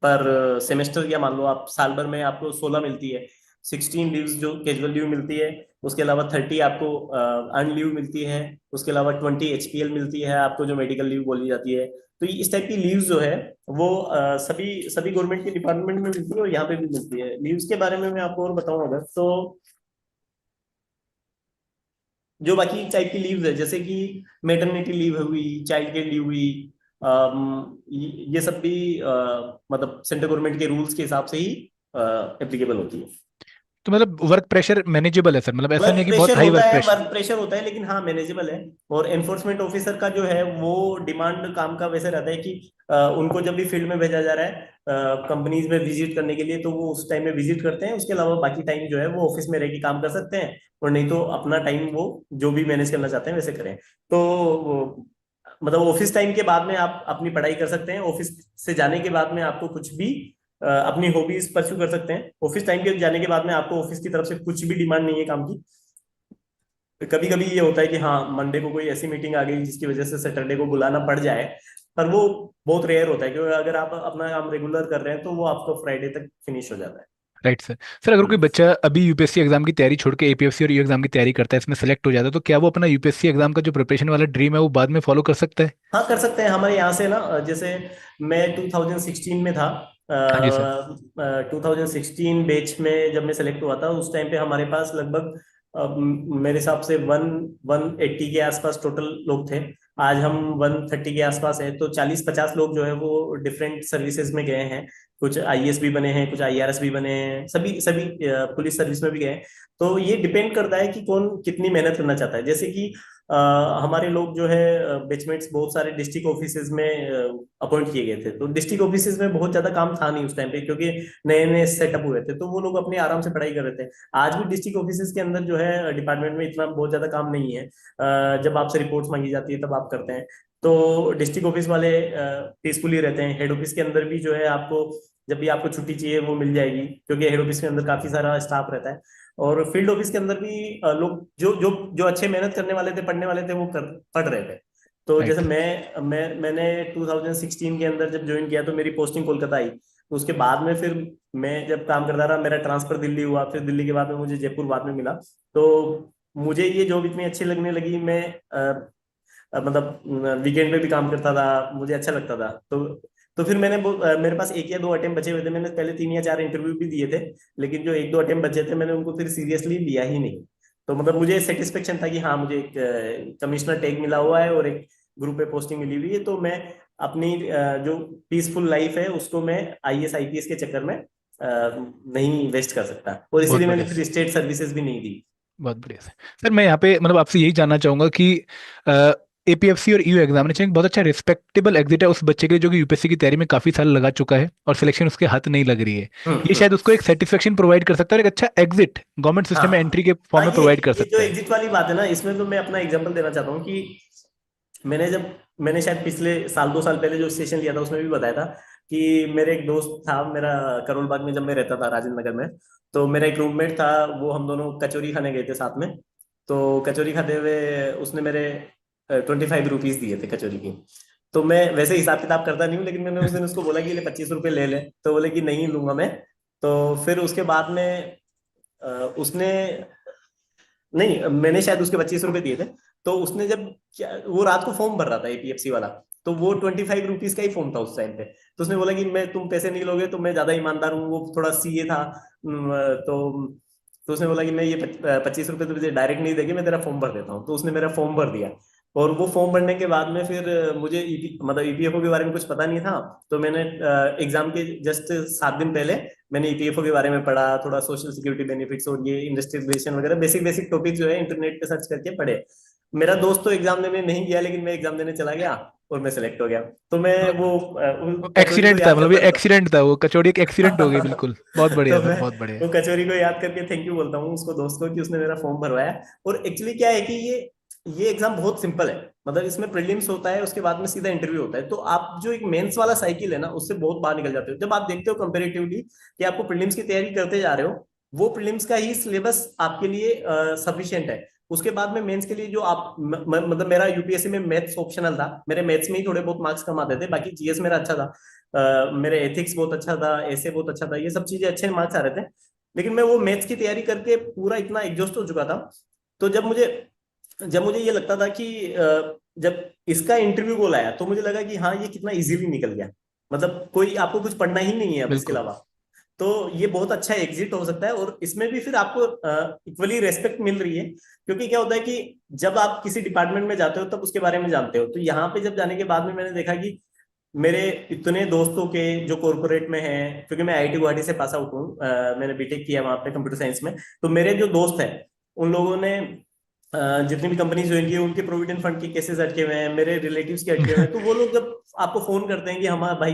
पर सेमेस्टर, या मान लो आप साल भर में आपको 16 मिलती है। 16 लीव्स जो कैजुअल लीव मिलती है, उसके अलावा 30 आपको अर्न लीव मिलती है, उसके अलावा 20 एचपीएल मिलती है आपको, जो मेडिकल लीव बोली जाती है। तो इस टाइप की लीव्स जो है वो सभी सभी गवर्नमेंट के डिपार्टमेंट में मिलती है और यहाँ पे भी मिलती है। लीव्स के बारे में मैं आपको और बताऊं अगर, तो जो बाकी टाइप की लीव्स है, जैसे कि मेटर्निटी लीव हुई, चाइल्ड केयर लीव हुई, ये सब भी मतलब सेंट्रल गवर्नमेंट के रूल्स के हिसाब से ही एप्लीकेबल होती है। तो मतलब वर्क प्रेशर मैनेजेबल है सर, मतलब ऐसा नहीं वर्क है कि बहुत प्रेशर हाई होता वर्क है, प्रेशर। वर्क प्रेशर होता है, लेकिन हाँ मैनेजेबल है। और एनफोर्समेंट ऑफिसर का जो है वो डिमांड काम का वैसे रहता है कि उनको जब भी फील्ड में भेजा जा रहा है कंपनीज में विजिट करने के लिए, तो वो उस टाइम में विजिट करते हैं। उसके अलावा बाकी टाइम जो है वो ऑफिस में रह के काम कर सकते हैं, और नहीं तो अपना टाइम वो जो भी मैनेज करना चाहते हैं वैसे करें। तो मतलब ऑफिस टाइम के बाद में आप अपनी पढ़ाई कर सकते हैं, ऑफिस से जाने के बाद में आपको कुछ भी अपनी हॉबीज परस्यू कर सकते हैं। ऑफिस टाइम के जाने के बाद में आपको ऑफिस की तरफ से कुछ भी डिमांड नहीं है काम की। कभी कभी ये होता है कि हाँ मंडे को कोई ऐसी मीटिंग आ गई जिसकी वजह से सैटरडे को बुलाना पड़ जाए, पर वो बहुत रेयर होता है, क्योंकि अगर आप अपना काम रेगुलर कर रहे हैं तो वो आपको फ्राइडे तक फिनिश हो जाता है। Right sir. सर अगर कोई हम्म। बच्चा अभी यूपीएससी एग्जाम की तैयारी छोड़ के एपीएफसी और यू एग्जाम की तैयारी करता है, इसमें सेलेक्ट हो जाता है, तो क्या वो अपना यूपीएससी एग्जाम का जो प्रिपरेशन वाला ड्रीम है वो बाद में फॉलो कर सकता है? हाँ कर सकते हैं, हमारे यहाँ से ना जैसे मैं 2016 में था, हाँ जी सर। 2016 बैच में जब मैं सेलेक्ट हुआ था, उस टाइम पे हमारे पास लगभग मेरे हिसाब से 180 के आसपास टोटल लोग थे। आज हम 130 के आसपास है, तो 40-50 लोग जो है वो डिफरेंट सर्विसेज में गए हैं। कुछ आईएएस भी बने हैं, कुछ आईआरएस भी बने हैं, सभी सभी पुलिस सर्विस में भी गए हैं। तो ये डिपेंड करता है कि कौन कितनी मेहनत करना चाहता है। जैसे कि हमारे लोग जो है बेचमेट्स बहुत सारे डिस्ट्रिक्ट ऑफिसेज में अपॉइंट किए गए थे, तो डिस्ट्रिक्ट ऑफिसेज में बहुत ज्यादा काम था नहीं उस टाइम पे, क्योंकि नए नए सेटअप हुए थे, तो वो लोग अपने आराम से पढ़ाई कर रहे थे। आज भी डिस्ट्रिक्ट ऑफिसेज के अंदर जो है डिपार्टमेंट में इतना बहुत ज्यादा काम नहीं है। जब आपसे रिपोर्ट्स मांगी जाती है तब आप करते हैं। तो डिस्ट्रिक्ट ऑफिस वाले पीसफुली रहते हैं। हेड ऑफिस के अंदर भी जो है आपको जब भी आपको छुट्टी चाहिए वो मिल जाएगी, क्योंकि हेड ऑफिस के अंदर काफी सारा स्टाफ रहता है। और फील्ड ऑफिस के अंदर भी लोग जो जो जो अच्छे मेहनत करने वाले थे, पढ़ने वाले थे, वो पढ़ रहे थे। तो जैसे राइट। मैंने 2016 के अंदर जब ज्वाइन किया तो मेरी पोस्टिंग कोलकाता आई, तो उसके बाद में फिर मैं जब काम करता रहा, मेरा ट्रांसफर दिल्ली हुआ, फिर दिल्ली के बाद में मुझे जयपुर बाद में मिला। तो मुझे ये जॉब इतनी अच्छी लगने लगी, मैं मतलब वीकेंड पे भी काम करता था, मुझे अच्छा लगता था। तो फिर मेरे पास एक या दो अटेम्प्ट बचे हुए थे, मैंने पहले 3 या 4 इंटरव्यू भी दिए थे, लेकिन जो एक दो अटेम्प्ट बचे थे मैंने उनको फिर सीरियसली लिया ही नहीं। तो मतलब मुझे सेटिस्फेक्शन था कि हाँ मुझे एक कमिश्नर टैग मिला हुआ है और एक ग्रुप पे पोस्टिंग मिली हुई है, तो मैं अपनी जो पीसफुल लाइफ है उसको मैं आईएएस आईपीएस के चक्कर में नहीं वेस्ट कर सकता, और बहुत इसीलिए मैंने बढ़िया फिर सर। स्टेट सर्विसेज भी नहीं दी। बहुत बढ़िया सर। सर मैं यहाँ पे मतलब आपसे यही जानना चाहूंगा कि एपीएफसी और यू एग्जामिनेशन एक बहुत अच्छा रिस्पेक्टेबल एग्जिट है उस बच्चे के लिए जो कि यूपीएससी की तैयारी में काफी साल लगा चुका है और सिलेक्शन उसके हाथ नहीं लग रही है। ये शायद हम्म। उसको एक सेटिस्फेक्शन प्रोवाइड कर सकता है और एक अच्छा एग्जिट गवर्नमेंट सिस्टम में हाँ एंट्री के फॉर्म हाँ, में ये प्रोवाइड कर ये जो सकता है। एग्जिट वाली बात है ना, इसमें तो मैं अपना एग्जांपल देना चाहता हूँ कि मैंने जब मैंने शायद पिछले साल 2 साल पहले जो सेशन लिया था उसमें भी बताया था कि मेरे एक दोस्त था मेरा, करोल बाग में जब मैं रहता था राजेंद्र नगर में, तो मेरा एक रूममेट था, वो हम दोनों कचौरी खाने गए थे साथ में। तो कचौरी खाते हुए उसने मेरे 25 रुपीज दिए थे कचौरी की। तो मैं वैसे हिसाब किताब करता नहीं हूँ, लेकिन मैंने उस दिन उसको बोला कि ले 25 रुपये ले ले, तो बोले कि नहीं लूंगा मैं। तो फिर उसके बाद में उसने, नहीं मैंने शायद उसके 25 रुपये दिए थे। तो उसने जब वो रात को फॉर्म भर रहा था एपीएफसी वाला, तो वो 25 रुपीज का ही फॉर्म था उस टाइम पे। तो उसने बोला कि मैं तुम पैसे नहीं लोगे तो मैं ज्यादा ईमानदार हूँ, वो थोड़ा सीए था। तो उसने बोला कि मैं ये 25 रुपये तो मुझे डायरेक्ट नहीं देगी, मैं तेरा फॉर्म भर देता हूँ। तो उसने मेरा फॉर्म भर दिया। और वो फॉर्म भरने के बाद में फिर मुझे मतलब ईपीएफओ के बारे में कुछ पता नहीं था। तो मैंने एग्जाम के जस्ट 7 दिन पहले मैंने ईपीएफओ के बारे में पढ़ा, थोड़ा सोशल सिक्योरिटी बेनिफिट्स और ये इंडस्ट्रियल रिलेशन वगैरह बेसिक बेसिक टॉपिक जो है इंटरनेट पे सर्च करके पढ़े। मेरा दोस्त तो एग्जाम देने नहीं गया, लेकिन मैं एग्जाम देने चला गया और मैं सेलेक्ट हो गया। तो मैं वो उन कचौरी को एक्सीडेंट था, याद मतलब ये करता रहता एक्सीडेंट था, वो कचौड़ी एक एक्सीडेंट हो गई हूँ। बिल्कुल। बहुत बढ़िया तो सर, मैं बहुत बढ़िया। वो कचौरी को याद करके थैंक यू बोलता हूँ उसको, दोस्त को, कि उसने मेरा फॉर्म भरवाया। और एक्चुअली क्या है कि ये एग्जाम बहुत सिंपल है। मतलब इसमें प्रीलिम्स होता है, उसके बाद में सीधा इंटरव्यू होता है। तो आप जो एक मेंस वाला साइकिल है ना, उससे बहुत बाहर निकल जाते हो जब आप देखते हो कंपेरेटिवली कि आपको प्रीलिम्स की तैयारी करते जा रहे हो। वो प्रीलिम्स का ही सिलेबस आपके लिए सफिशियंट है। उसके बाद में मेंस के लिए जो आप मतलब मेरा यूपीएससी में मैथ्स ऑप्शनल था, मेरे मैथ्स में ही थोड़े बहुत मार्क्स कम आते थे, बाकी जीएस मेरा अच्छा था। मेरे एथिक्स बहुत अच्छा था, ऐसे बहुत अच्छा था, ये सब चीजें अच्छे मार्क्स आ रहे थे। लेकिन मैं वो मैथ्स की तैयारी करके पूरा इतना एग्जॉस्ट हो चुका था। तो जब मुझे ये लगता था कि जब इसका इंटरव्यू कॉल आया, तो मुझे लगा कि हाँ, ये कितना इजीली निकल गया। मतलब कोई आपको कुछ पढ़ना ही नहीं है अब इसके बिल्कुल अलावा। तो ये बहुत अच्छा एग्जिट हो सकता है, और इसमें भी फिर आपको इक्वली रेस्पेक्ट मिल रही है। क्योंकि क्या होता है कि जब आप किसी डिपार्टमेंट में जाते हो तब उसके बारे में जानते हो। तो यहाँ पे जब जाने के बाद में मैंने देखा कि मेरे इतने दोस्तों के जो कॉरपोरेट में हैं, क्योंकि मैं आईआईटी गुवाहाटी से पास आउट हूँ, मैंने बीटेक किया वहां पे कंप्यूटर साइंस में। तो मेरे जो दोस्त हैं उन लोगों ने जितनी भी कंपनी ज्वाइन की, उनके प्रोविडेंट फंड के केसेस अटके हुए हैं, मेरे रिलेटिव्स के अटके हुए हैं। तो वो लोग जब आपको फोन करते हैं कि हमारा भाई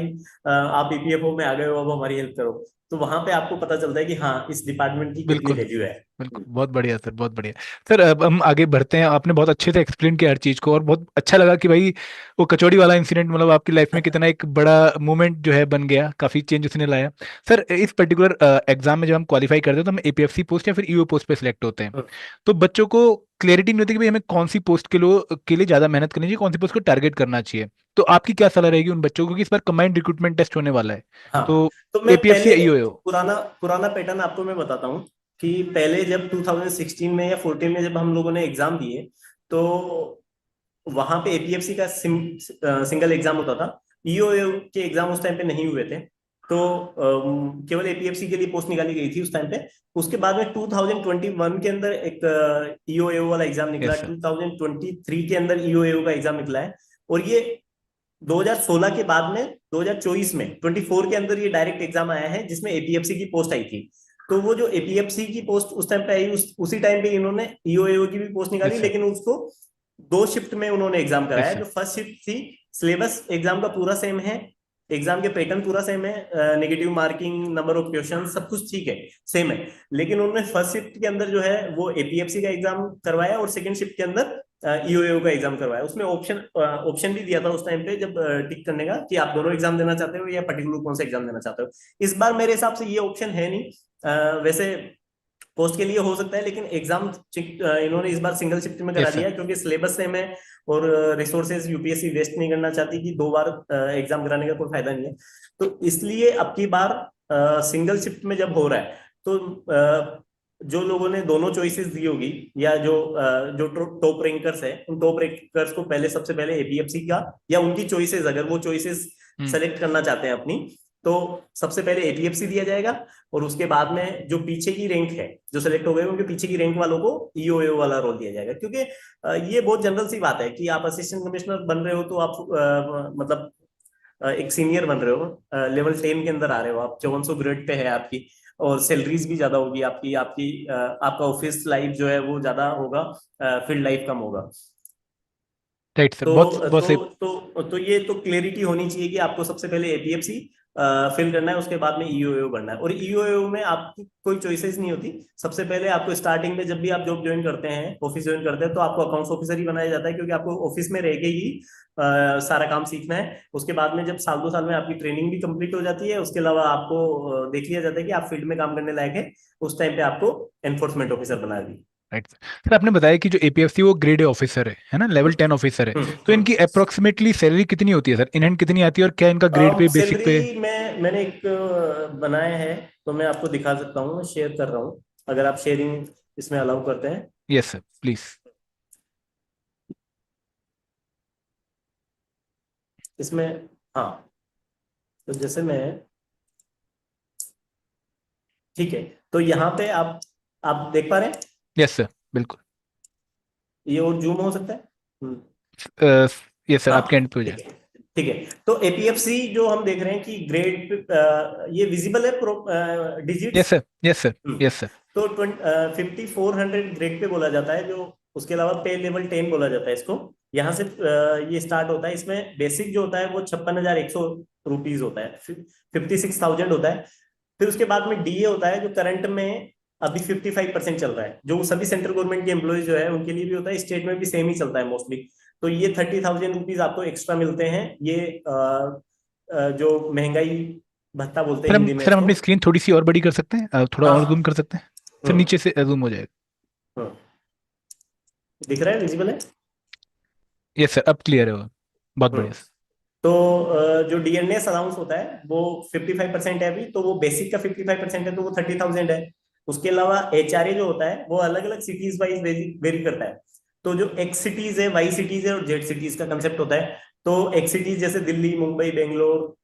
आप ईपीएफओ में आ गए हो, अब हमारी हेल्प करो, तो वहां पे आपको पता चलता है कि हाँ, इस डिपार्टमेंट की कितनी बिल्कुल वैल्यू है। बिल्कुल, बहुत बढ़िया सर, बहुत बढ़िया। सर अब हम आगे बढ़ते हैं। आपने बहुत अच्छे से एक्सप्लेन किया हर चीज़ को, और बहुत अच्छा लगा कि भाई वो कचौड़ी वाला इंसिडेंट मतलब आपकी लाइफ में कितना एक बड़ा मोमेंट जो है बन गया, काफ़ी चेंज उसने लाया। सर इस पर्टिकुलर एग्जाम में जब हम क्वालिफाई करते हैं तो हम एपीएफसी पोस्ट या फिर ईओ पोस्ट पे सिलेक्ट होते हैं। तो बच्चों को क्लैरिटी नहीं होती कि भाई हमें कौन सी पोस्ट के लिए ज़्यादा मेहनत करनी चाहिए, कौन सी पोस्ट को टारगेट करना चाहिए। तो आपकी क्या सलाह रहेगी उन बच्चों को, क्योंकि इस बार कंबाइंड रिक्रूटमेंट टेस्ट होने वाला है। हाँ, तो तो मैं एपीएफसी पहले या ईओ? पुराना पुराना पैटर्न आपको मैं बताता हूँ कि पहले जब 2016 में या 14 में जब हम लोगों ने एग्जाम दिए, तो वहां पे एपीएफसी का सिंगल एग्जाम होता था। ईओ के एग्जाम उस टाइम पे नहीं हुए थे। तो केवल एपीएफसी के लिए पोस्ट निकाली गई थी उस टाइम पे। उसके बाद में 2021 के अंदर एक ईओ वाला एग्जाम निकला, यस सर। 2023 के अंदर ईओ का एग्जाम निकला है। और ये 2016 के बाद में 2024 में 24 के अंदर ये डायरेक्ट एग्जाम आया है, जिसमें एपीएफसी की पोस्ट आई थी। तो वो जो एपीएफसी की पोस्ट उस टाइम पे आई, उसी टाइम पे इन्होंने ईओ की भी पोस्ट निकाली, यस सर। लेकिन उसको दो शिफ्ट में उन्होंने एग्जाम यस कराया। सर। जो फर्स्ट शिफ्ट थी, सिलेबस एग्जाम का पूरा सेम है, एग्जाम के पैटर्न पूरा सेम है, negative marking, number of question, सब कुछ ठीक है, सेम है। लेकिन उन्होंने फर्स्ट शिफ्ट के अंदर जो है वो एपीएफसी का एग्जाम करवाया, और सेकंड शिफ्ट के अंदर ईओ का एग्जाम करवाया। उसमें ऑप्शन ऑप्शन भी दिया था उस टाइम पे जब टिक करने का, कि आप दोनों एग्जाम देना चाहते हो या पर्टिकुलर कौन सा एग्जाम देना चाहते हो। इस बार मेरे हिसाब से ये ऑप्शन है नहीं। वैसे पोस्ट के लिए हो सकता है, लेकिन एग्जाम इन्होंने इस बार सिंगल शिफ्ट में करा यस सर। दिया है, क्योंकि सिलेबस सेम है। और रिसोर्सेज यूपीएससी वेस्ट नहीं करना चाहती कि दो बार एग्जाम कराने का कोई फायदा नहीं है। तो इसलिए अब की बार सिंगल शिफ्ट में जब हो रहा है, तो जो लोगों ने दोनों चॉइसेस दी होगी, या जो टॉप रैंकर्स है, उन टॉप रैंकर्स को पहले सबसे पहले एपीएफसी का, या उनकी चॉइसेस, अगर वो चॉइसेस हम्म। सेलेक्ट करना चाहते हैं अपनी, तो सबसे पहले एपीएफसी दिया जाएगा। और उसके बाद में जो पीछे की रैंक है, जो सेलेक्ट हो गए, उनके पीछे की रैंक वालों को ईओ वाला रोल दिया जाएगा। क्योंकि ये बहुत जनरल सी बात है कि आप असिस्टेंट कमिश्नर बन रहे हो, तो आप मतलब एक सीनियर बन रहे हो, लेवल 10 के अंदर आ रहे हो, आप 5400 ग्रेड पे है आपकी। और सैलरीज भी ज्यादा होगी आपकी आपकी आपका ऑफिस लाइफ जो है वो ज्यादा होगा, फील्ड लाइफ कम होगा। राइट सर, बहुत तो बहुत तो सही। तो ये तो क्लियरिटी होनी चाहिए कि आपको सबसे पहले एपीएफसी फिल करना है, उसके बाद में ईओ बनना है। और ईओ में आपकी कोई चॉइसेस नहीं होती। सबसे पहले आपको स्टार्टिंग में जब भी आप जॉब ज्वाइन करते हैं, ऑफिस ज्वाइन करते हैं, तो आपको अकाउंट्स ऑफिसर ही बनाया जाता है, क्योंकि आपको ऑफिस में रह के ही सारा काम सीखना है। उसके बाद में जब साल दो साल में आपकी ट्रेनिंग भी कंप्लीट हो जाती है, उसके अलावा आपको देख लिया जाता है कि आप फील्ड में काम करने लायक है, उस टाइम पे आपको एनफोर्समेंट ऑफिसर बना दी। Right sir. सर आपने बताया कि जो एपीएफसी वो ग्रेड ए ऑफिसर है ना, लेवल 10 ऑफिसर है। तो हम्म। इनकी अप्रोक्सीमेटली सैलरी कितनी होती है सर, इन हैंड कितनी आती है, और क्या इनका ग्रेड पे बेसिक पे? सैलरी मैंने एक बनाया है, तो मैं आपको दिखा सकता हूँ, मैं शेयर कर रहा हूँ, अगर आप शेयरिंग इसमें अलाउ करते हैं। Yes sir please. इसमें, हाँ, तो जैसे मैं, ठीक है, तो यहाँ पे आप देख पा रहे हैं? यस सर बिल्कुल। ये और जूम हो सकता है। यस सर, आपके हाँ, एंड पे हो ठीक जाए। है। ठीक है। तो एपीएफसी जो हम देख रहे हैं कि ग्रेड, ये विजिबल है yes digits. Sir, yes sir, yes sir. तो 5400 ग्रेड पे बोला जाता है, जो उसके अलावा पे लेवल 10 बोला जाता है इसको। यहाँ से ये स्टार्ट होता है। इसमें बेसिक जो होता है वो 56,100 रुपीज होता है, 56,000 होता है। फिर उसके बाद में डीए होता है, जो करंट में अभी 55% चल रहा है, जो सभी सेंट्रल गवर्नमेंट के एम्प्लॉयज जो है उनके लिए भी होता है, स्टेट में भी सेम ही चलता है मोस्टली। तो ये 30,000 रुपीज आपको एक्स्ट्रा मिलते हैं। ये जो महंगाई भत्ता बोलते हैं हिंदी में सर हम इसको। अपनी स्क्रीन थोड़ी सी और बड़ी कर सकते हैं, थोड़ा और जूम हाँ। कर सकते हैं? सर हम्म। नीचे से जूम हो जाएगा। हम्म। दिख रहा है, विजिबल है। यस सर, अब क्लियर है वो। बहुत हम्म। बढ़िया सर। तो जो डीएनएस अलाउंस होता है वो 55% है अभी, तो वो बेसिक का 55% है, तो वो 30,000 है। उसके अलावा एचआरए जो होता है वो अलग अलग सिटीज वाइज वेरी करता है। तो जो एक्स सिटीज है, वाई सिटीज है और जेड सिटीज का कंसेप्ट होता है। तो एक्स सिटीज जैसे दिल्ली, मुंबई, बेंगलोर,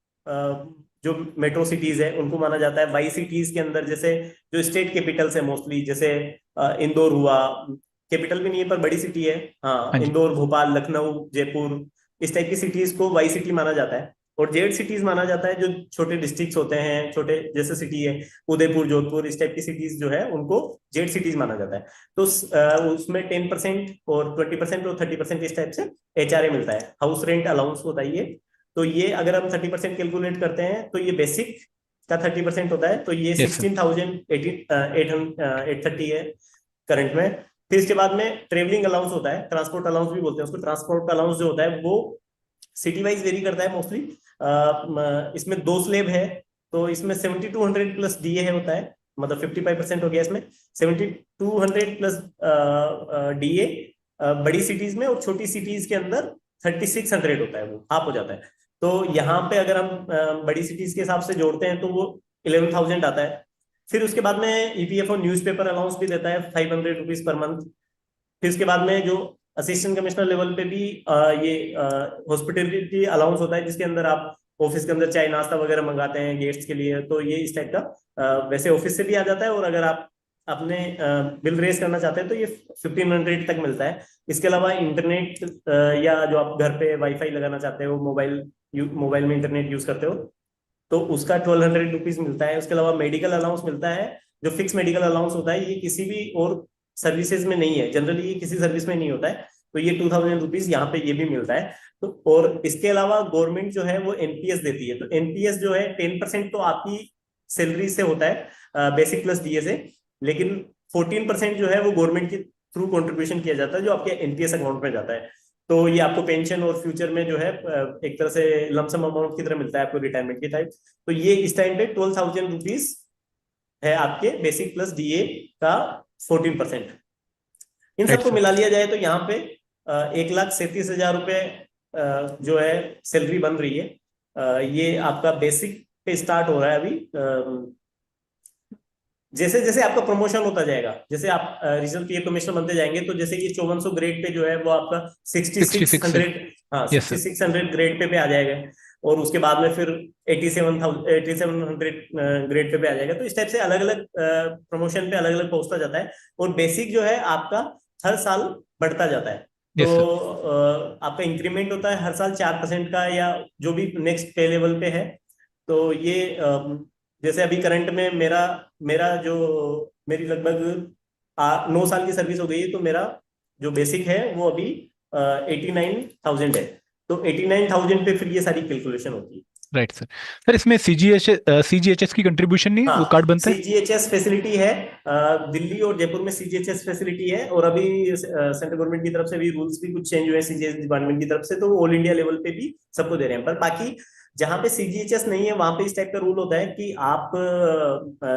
जो मेट्रो सिटीज है उनको माना जाता है। वाई सिटीज के अंदर जैसे जो स्टेट कैपिटल्स है मोस्टली, जैसे इंदौर हुआ, कैपिटल भी नहीं है पर बड़ी सिटी है। हाँ, हाँ जी। इंदौर, भोपाल, लखनऊ, जयपुर, इस टाइप की सिटीज को वाई सिटी माना जाता है। और जेड सिटीज माना जाता है जो छोटे डिस्ट्रिक्ट्स होते हैं, छोटे जैसे सिटी है उदयपुर, जोधपुर, इस टाइप की सिटीज जो है उनको जेड सिटीज माना जाता है। तो उसमें 10% और 20% और 30% इस टाइप से एचआरए मिलता है, हाउस रेंट अलाउंस होता है ये। तो ये अगर हम 30% कैलकुलेट करते हैं तो ये बेसिक का 30% होता है, तो ये यस सर। 16,830 है करंट में। फिर इसके बाद में ट्रेवलिंग अलाउंस होता है, ट्रांसपोर्ट अलाउंस भी बोलते हैं उसको। ट्रांसपोर्ट अलाउंस जो होता है वो सिटी वाइज वेरी करता है मोस्टली। इसमें दो स्लेब है, तो इसमें 7200 प्लस डीए है होता है, मतलब 55% हो गया इसमें। 7200 प्लस डीए बड़ी सिटीज में, और छोटी सिटीज के अंदर 3600 होता है, वो हाफ हो जाता है। तो यहाँ पे अगर हम बड़ी सिटीज के हिसाब से जोड़ते हैं तो वो 11,000 आता है। फिर उसके बाद में ईपीएफओ न्यूज़पेपर अलाउंस भी देता है 500 रुपीज पर मंथ। फिर उसके बाद में जो असिस्टेंट कमिश्नर लेवल पे भी ये हॉस्पिटलिटी अलाउंस होता है, जिसके अंदर आप ऑफिस के अंदर चाय नाश्ता वगैरह मंगाते हैं गेस्ट्स के लिए, तो ये इस टाइप का वैसे ऑफिस से भी आ जाता है। और अगर आप अपने बिल रेस करना चाहते हैं तो ये 1500 तक मिलता है। इसके अलावा इंटरनेट, या जो आप घर पे वाईफाई लगाना चाहते हो, मोबाइल में इंटरनेट यूज करते हो, तो उसका 1200 रुपीज मिलता है। उसके अलावा मेडिकल अलाउंस मिलता है, जो फिक्स मेडिकल अलाउंस होता है, ये किसी भी और सर्विसेज में नहीं है, जनरली ये किसी सर्विस में नहीं होता है। तो ये 2000 रुपीज यहाँ पे ये भी मिलता है। तो और इसके अलावा गवर्नमेंट जो है वो एनपीएस देती है। तो एनपीएस जो है 10% तो आपकी सैलरी से होता है, बेसिक प्लस डीए से। लेकिन 14% जो है वो गवर्नमेंट के थ्रू कॉन्ट्रीब्यूशन किया जाता है, जो आपके एनपीएस अकाउंट में जाता है। तो ये आपको पेंशन और फ्यूचर में जो है एक तरह से लमसम अमाउंट की तरह मिलता है आपको रिटायरमेंट के टाइप। तो ये इस टाइम पे 12,000 रुपीज है आपके बेसिक प्लस डीए का 14%। इन राइट सबको सर। मिला लिया जाए तो यहाँ पे 1,37,000 रुपये जो है सैलरी बन रही है। ये आपका बेसिक पे स्टार्ट हो रहा है अभी। जैसे जैसे आपका प्रमोशन होता जाएगा, जैसे आप रीजनल पीए कमिश्नर बनते जाएंगे, तो जैसे ये 5400 ग्रेड पे जो है वो आपका सिक्सटी सिक्सटी सिक्स सिक्स है। हंड्रेड हाँ, yes sixty sir. Six hundred grade pay आ जाएगा। और उसके बाद में फिर 8700 ग्रेड पे आ जाएगा। तो इस टाइप से अलग अलग प्रमोशन पे अलग अलग पोस्ट आ जाता है। और बेसिक जो है आपका हर साल बढ़ता जाता है। तो यस सर। आपका इंक्रीमेंट होता है हर साल 4% का, या जो भी नेक्स्ट पे लेवल पे है। तो ये जैसे अभी करंट में मेरा मेरा जो मेरी लगभग 9 साल की सर्विस हो गई है, तो मेरा जो बेसिक है वो अभी 89,000 है। तो 89,000 पे फिर ये सारी कैलकुलेशन होती है। Right sir. सर इसमें सीजीएचएस की कंट्रीब्यूशन नहीं है, वो कार्ड हाँ, बनता है? सीजीएचएस फैसिलिटी है। दिल्ली और जयपुर में सीजीएचएस फैसिलिटी है। और अभी सेंट्रल गवर्नमेंट की तरफ से भी रूल्स भी कुछ चेंज हुए हैं सीजीएचएस डिपार्टमेंट की तरफ से, तो वो ऑल इंडिया लेवल पे भी सबको दे रहे हैं। पर बाकी जहां पे सीजीएचएस नहीं है वहां पे इस टाइप का रूल होता है कि आप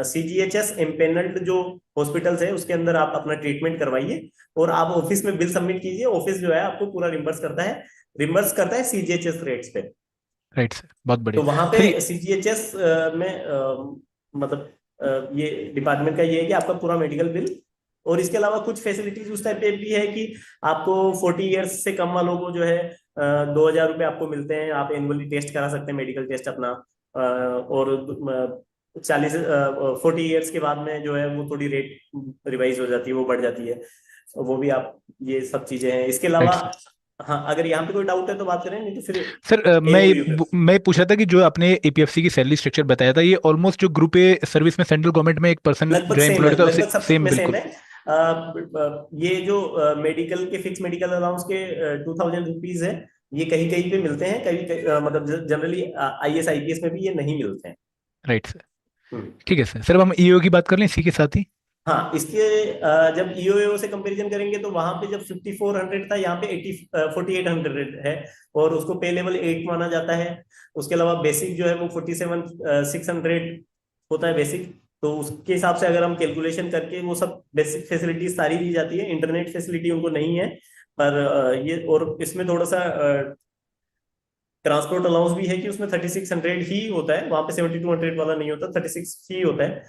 सीजीएचएस एम्पेनल्ड जो हॉस्पिटल्स है उसके अंदर आप अपना ट्रीटमेंट करवाइए, और आप ऑफिस में बिल सबमिट कीजिए। ऑफिस जो है आपको पूरा रिम्बर्स करता है सीजीएचएस रेट्स पे। राइट सर, बहुत तो बढ़िया। वहां सर पे सीजीएचएस में मतलब ये डिपार्टमेंट का ये है कि आपका पूरा मेडिकल बिल, और इसके अलावा कुछ फैसिलिटीज उस टाइप पे भी है कि आपको 40 ईयर्स से कम वालों को जो है 2,000 रुपये आपको मिलते हैं। आप एनुअली टेस्ट करा सकते हैं, मेडिकल टेस्ट अपना। और 40 ईयर्स के बाद में जो है वो थोड़ी रेट रिवाइज हो जाती है, वो बढ़ जाती है। वो भी आप, ये सब चीजें हैं। इसके अलावा राइट सर। हाँ, अगर यहाँ पे कोई डाउट है तो बात करें, नहीं तो फिर सर एओयू पे। मैं पूछ रहा था कि जो आपने एपीएफसी की सैलरी स्ट्रक्चर बताया था, ये ऑलमोस्ट जो ग्रुप ए सर्विस में सेंट्रल गवर्नमेंट में एक पर्सन लगभग जो सेम है, एम्प्लॉयड था उसे लगभग सब सेम में सेम बिल्कुल। है। ये जो मेडिकल के फिक्स मेडिकल अलाउंस के 2000 रुपीज है, ये कहीं कहीं पे मिलते हैं, कहीं कहीं मतलब जनरली आईएएस आईपीएस में भी ये नहीं मिलते हैं। Right sir. हम्म। ठीक है सर। सर अब हम ईओ की बात कर लें इसी के साथ ही। हाँ, इसके जब ईओएओ से कंपैरिजन करेंगे तो वहां पे जब 5400 था, यहाँ पे 4800 है, और उसको पे लेवल 8 माना जाता है। उसके अलावा बेसिक जो है वो 47,600 होता है बेसिक। तो उसके हिसाब से अगर हम कैलकुलेशन करके, वो सब बेसिक फैसिलिटीज सारी दी जाती है, इंटरनेट फैसिलिटी उनको नहीं है। पर ये, और इसमें थोड़ा सा ट्रांसपोर्ट अलाउंस भी है कि उसमें 3600 ही होता है, वहां पे 7200 वाला नहीं होता, 36 ही होता है।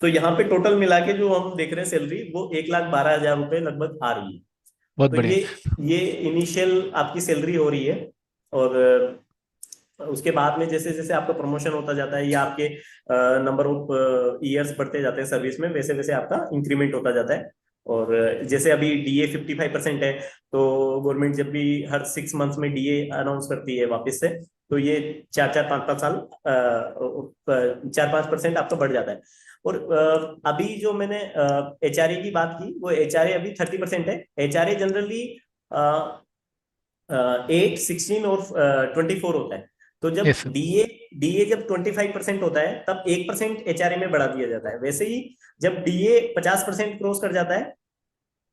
तो यहाँ पे टोटल मिला के जो हम देख रहे हैं सैलरी, वो 1,12,000 रुपए लगभग आ रही है। बहुत तो बढ़िया। ये इनिशियल आपकी सैलरी हो रही है। और उसके बाद में जैसे जैसे आपका प्रमोशन होता जाता है, या आपके नंबर ऑफ ईयर्स बढ़ते जाते हैं सर्विस में, वैसे वैसे आपका इंक्रीमेंट होता जाता है। और जैसे अभी डीए 55% है, तो गवर्नमेंट जब भी हर 6 मंथ्स में डीए अनाउंस करती है वापस से, तो ये 4-4 5-5 साल 4-5% आपका बढ़ जाता है। और अभी जो मैंने एचआरए की बात की, वो एचआरए अभी 30% है। एचआरए जनरली 8, 16 और 24 होता है। तो जब यस सर। डीए डीए जब 25% होता है, तब 1% एचआरए में बढ़ा दिया जाता है। वैसे ही जब डीए 50% क्रॉस कर जाता है,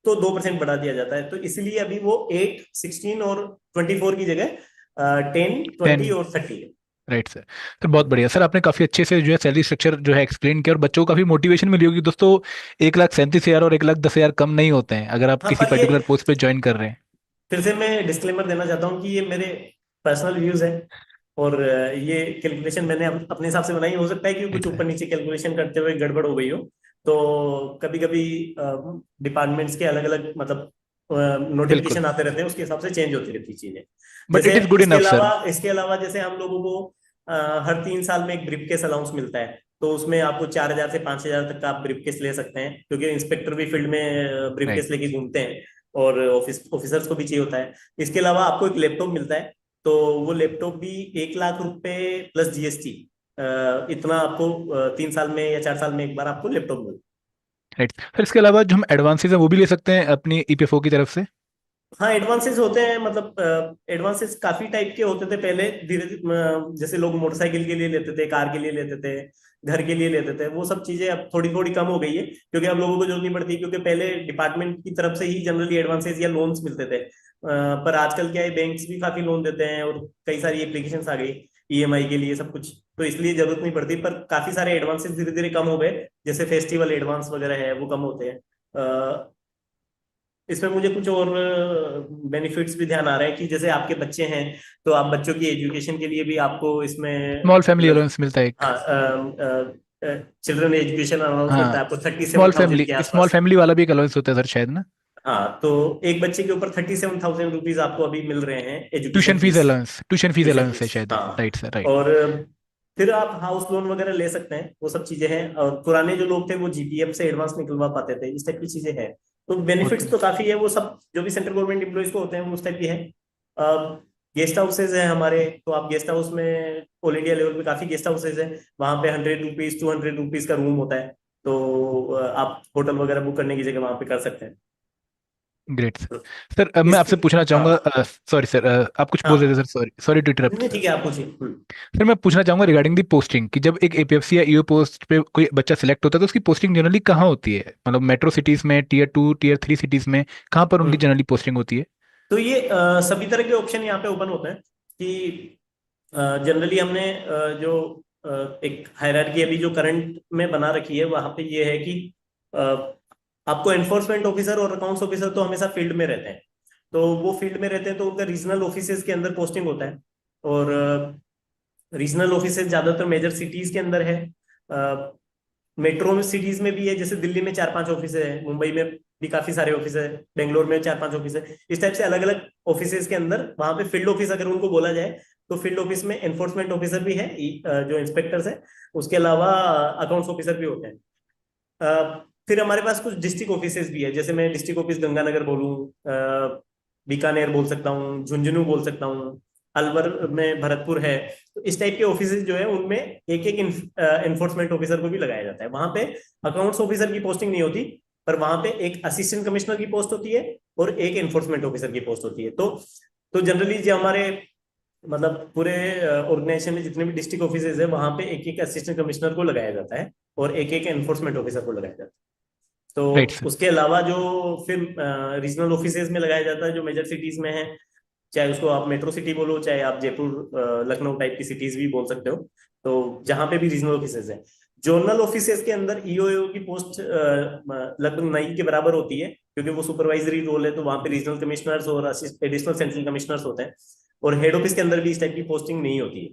तो 2% बढ़ा दिया जाता है। तो इसलिए अभी वो 8, 16 और 24 की जगह 10, 20 10। और 30 है। Right sir. तो बहुत बढ़िया सर, आपने काफी अच्छे से जो है सैलरी स्ट्रक्चर जो है एक्सप्लेन किया, और बच्चों को काफी मोटिवेशन मिली होगी दोस्तों। 1,37,000 और 1,10,000 कम नहीं होते हैं अगर आप हाँ, किसी पर ये पर्टिकुलर पोस्ट पे ज्वाइन कर रहे हैं। फिर से मैं डिस्क्लेमर देना चाहता हूँ कि ये मेरे पर्सनल व्यूज है, और ये कैलकुलेशन मैंने अपने हिसाब से बनाई। हो सकता है कि राइट कुछ सर। ऊपर नीचे कैलकुलेशन करते हुए गड़बड़ हो गई हो। तो कभी कभी डिपार्टमेंट्स के अलग अलग मतलब बिल्कुल। नोटिफिकेशन आते रहते हैं, उसके हिसाब से चेंज होती रहती है चीजें। बट जैसे it is good enough sir. इसके अलावा जैसे हम लोगों को हर 3 साल में एक ब्रीफकेस अलाउंस मिलता है। तो उसमें आपको 4,000 से 5,000 तक का आप ब्रीफकेस ले सकते हैं, क्योंकि इंस्पेक्टर भी फील्ड में राइट। ब्रीफकेस लेके घूमते हैं, और ऑफिसर्स को भी चाहिए होता है। इसके अलावा आपको एक लैपटॉप मिलता है। तो वो लैपटॉप भी 1,00,000 रुपए प्लस जीएसटी, इतना आपको 3 साल में या 4 साल में एक बार आपको लैपटॉप मिलता है। राइट सर, इसके अलावा जो हम एडवांसेस हैं वो भी ले सकते हैं अपनी ईपीएफओ की तरफ से। हाँ, एडवांसेस होते हैं, मतलब एडवांसेस काफी टाइप के होते थे पहले। धीरे धीरे जैसे लोग मोटरसाइकिल के लिए लेते थे, कार के लिए लेते थे, घर के लिए लेते थे, वो सब चीजें अब थोड़ी थोड़ी कम हो गई है, क्योंकि अब लोगों को जरूरत नहीं पड़ती। क्योंकि पहले डिपार्टमेंट की तरफ से ही जनरली एडवांसेस या लोन्स मिलते थे, पर आजकल क्या है, बैंक्स भी काफी लोन देते हैं, और कई सारी एप्लीकेशन आ गई ईएमआई के लिए सब कुछ। तो इसलिए जरूरत नहीं पड़ती, पर काफी सारे एडवांसेस धीरे धीरे कम हो गए। जैसे फेस्टिवल एडवांस वगैरह है, वो कम होते हैं। इसमें मुझे कुछ और बेनिफिट्स भी ध्यान आ रहे हैं, कि जैसे आपके बच्चे हैं, तो आप बच्चों की एजुकेशन के लिए भी आपको इसमें स्मॉल फैमिली मतलब, अलाउंस मिलता है एक। हाँ, चिल्ड्रन एजुकेशन अलाउंस मिलता हाँ। है आपको 37,000 के स्मॉल आसपास। फैमिली वाला भी एक अलाउंस होता है सर शायद ना। हाँ, तो एक बच्चे के ऊपर 37,000 रुपीज आपको अभी मिल रहे हैं education tuition fees fees. Allowance, tuition fees tuition allowance है फीस, शायद। हाँ। Right sir, right. और फिर आप हाउस लोन वगैरह ले सकते हैं, वो सब चीजें हैं। और पुराने जो लोग थे वो जीपीएफ से एडवांस निकलवा पाते थे, इस टाइप की चीजें हैं। तो बहुत बेनिफिट्स बढ़िया। तो काफी है, वो सब जो भी सेंट्रल गवर्नमेंट एम्प्लॉयज को होते हैं वो उस टाइप की है। गेस्ट हाउसेज है हमारे, तो आप गेस्ट हाउस में ऑल इंडिया लेवल पे काफी गेस्ट हाउसेज है। वहां पे 100 रुपीज 200 रुपीज का रूम होता है। तो आप होटल वगैरह बुक करने की जगह वहां पे कर सकते हैं। Great sir. तो सर अब मैं इसकी, आपसे पूछना चाहूंगा, हाँ सॉरी सर, आप कुछ बोल रहे हाँ, थे sir, sorry sorry to interrupt नहीं सर। ठीक है, आप पूछिए। सर मैं पूछना चाहूंगा रिगार्डिंग दी पोस्टिंग, कि जब एक एपीएफसी या ईओ पोस्ट पे कोई बच्चा सिलेक्ट होता है तो उसकी पोस्टिंग जनरली कहाँ होती है? मतलब मेट्रो सिटीज में, टियर 2 टियर 3 सिटीज में, कहाँ पर उनकी हम्म। जनरली पोस्टिंग होती है? तो ये सभी तरह के ऑप्शन यहाँ पे ओपन होते हैं, कि जनरली हमने जो एक हायरार्की अभी जो करंट में बना रखी है, वहां पे ये है कि अ, आपको एनफोर्समेंट ऑफिसर और अकाउंट्स ऑफिसर तो हमेशा फील्ड में रहते हैं। तो वो फील्ड में रहते हैं, तो उनका रीजनल ऑफिसेज के अंदर पोस्टिंग होता है। और रीजनल ऑफिसेज ज्यादातर मेजर सिटीज के अंदर है। मेट्रो सिटीज में भी है, जैसे दिल्ली में 4-5 ऑफिस है, मुंबई में भी काफी सारे ऑफिस है, बेंगलोर में 4-5 ऑफिस है। इस टाइप से अलग अलग ऑफिसेज के अंदर वहां पे फील्ड ऑफिस अगर उनको बोला जाए, तो फील्ड ऑफिस में एनफोर्समेंट ऑफिसर भी है, जो इंस्पेक्टर्स है। उसके अलावा अकाउंट्स ऑफिसर भी होते हैं। फिर हमारे पास कुछ डिस्ट्रिक्ट ऑफिसेज भी है, जैसे मैं डिस्ट्रिक्ट ऑफिस गंगानगर बोलूँ, बीकानेर बोल सकता हूँ, झुंझुनू बोल सकता हूँ, अलवर में भरतपुर है। तो इस टाइप के ऑफिस जो है उनमें एक एक इन्फोर्समेंट ऑफिसर को भी लगाया जाता है। वहां पे अकाउंट्स ऑफिसर की पोस्टिंग नहीं होती, पर वहां पे एक असिस्टेंट कमिश्नर की पोस्ट होती है और एक इन्फोर्समेंट ऑफिसर की पोस्ट होती है। तो जनरली जो हमारे मतलब पूरे ऑर्गेनाइजेशन में जितने भी डिस्ट्रिक्ट ऑफिसेज है वहां पे एक एक असिस्टेंट कमिश्नर को लगाया जाता है और एक एक एनफोर्समेंट ऑफिसर को लगाया जाता है। तो राइट सर। उसके अलावा जो फिर रीजनल ऑफिसेज में लगाया जाता है जो मेजर सिटीज में है, चाहे उसको आप मेट्रो सिटी बोलो, चाहे आप जयपुर लखनऊ टाइप की सिटीज भी बोल सकते हो, तो जहां पे भी रीजनल ऑफिसेज है। जोनल ऑफिसेज के अंदर ईओ की पोस्ट लगभग नई के बराबर होती है, क्योंकि वो सुपरवाइजरी रोल है, तो वहां पे रीजनल कमिश्नर्स और एडिशनल सेंट्रल कमिश्नर्स होते हैं। और हेड ऑफिस के अंदर भी इस टाइप की पोस्टिंग नहीं होती है।